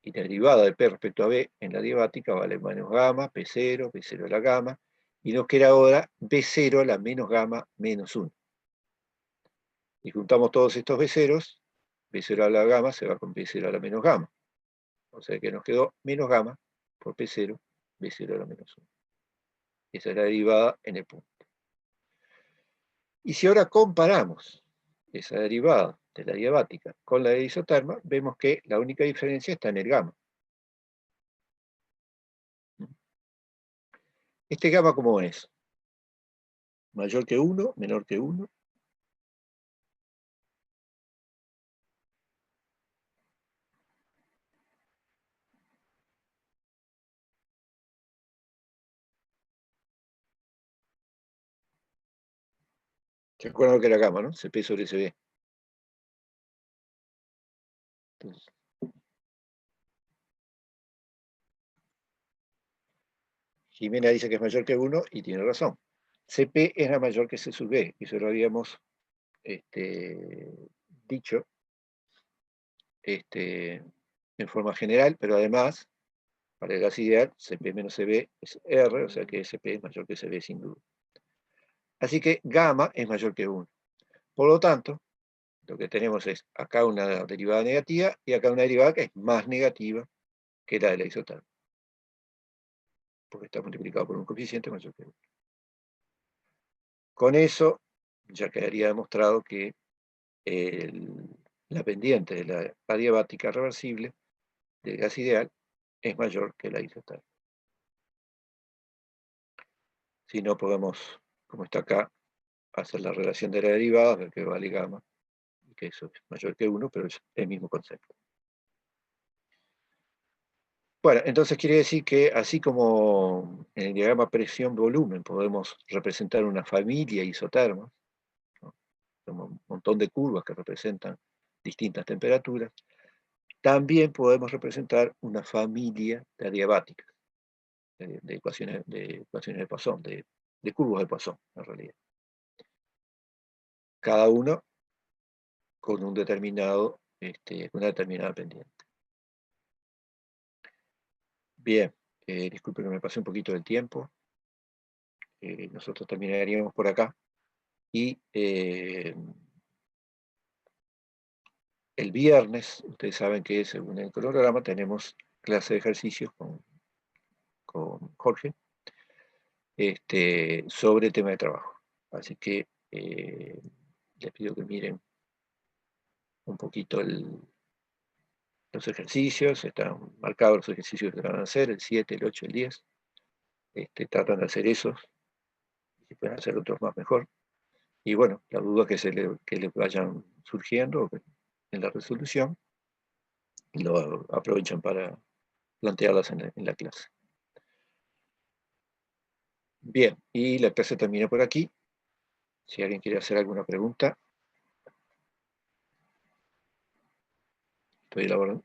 y la derivada de P respecto a B en la adiabática vale menos gamma, P0, B0 a la gamma, y nos queda ahora B0 a la menos gamma menos 1. Y juntamos todos estos B0s, B0 a la gamma se va con B0 a la menos gamma. O sea que nos quedó menos gamma por P0, B0 a la menos 1. Esa es la derivada en el punto. Y si ahora comparamos esa derivada de la adiabática con la de isoterma, vemos que la única diferencia está en el gamma. ¿Este gamma cómo es? ¿Mayor que 1? ¿Menor que 1? ¿Se acuerdan lo que era gamma, no? CP sobre CB. Entonces, Jimena dice que es mayor que 1 y tiene razón. CP es la mayor que C sub B, y eso lo habíamos dicho en forma general, pero además, para el gas ideal, CP menos CB es R, o sea que SP es mayor que CB sin duda. Así que gamma es mayor que 1. Por lo tanto, lo que tenemos es acá una derivada negativa y acá una derivada que es más negativa que la de la isoterma, porque está multiplicado por un coeficiente mayor que 1. Con eso ya quedaría demostrado que la pendiente de la adiabática reversible del gas ideal es mayor que la isoterma. Si no, podemos, como está acá, hacer la relación de la derivada, ver que vale gamma, y que eso es mayor que 1, pero es el mismo concepto. Bueno, entonces quiere decir que así como en el diagrama presión-volumen podemos representar una familia isoterma, ¿no? Un montón de curvas que representan distintas temperaturas, también podemos representar una familia de adiabáticas, de ecuaciones de Poisson, de curvos de Poisson, en realidad. Cada uno con un determinado, una determinada pendiente. Bien, disculpe que me pasé un poquito del tiempo. Nosotros terminaríamos por acá. Y el viernes, ustedes saben que según el cronograma, tenemos clase de ejercicios con Jorge sobre tema de trabajo. Así que les pido que miren un poquito los ejercicios. Están marcados los ejercicios que van a hacer, el 7, el 8, el 10. Tratan de hacer esos. Si pueden hacer otros más, mejor. Y bueno, las dudas que les vayan surgiendo en la resolución, lo aprovechan para plantearlas en la clase. Bien, y la clase termina por aquí. Si alguien quiere hacer alguna pregunta, estoy elaborando.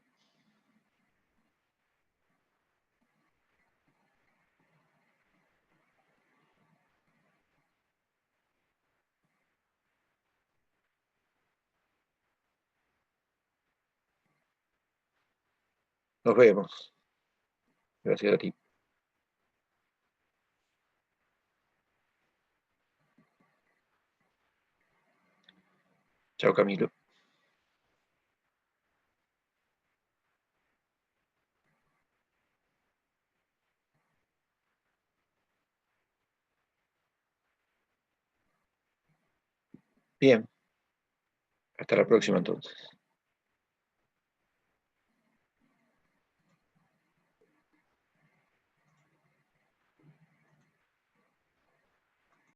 Nos vemos. Gracias a ti. Chao, Camilo. Bien. Hasta la próxima entonces.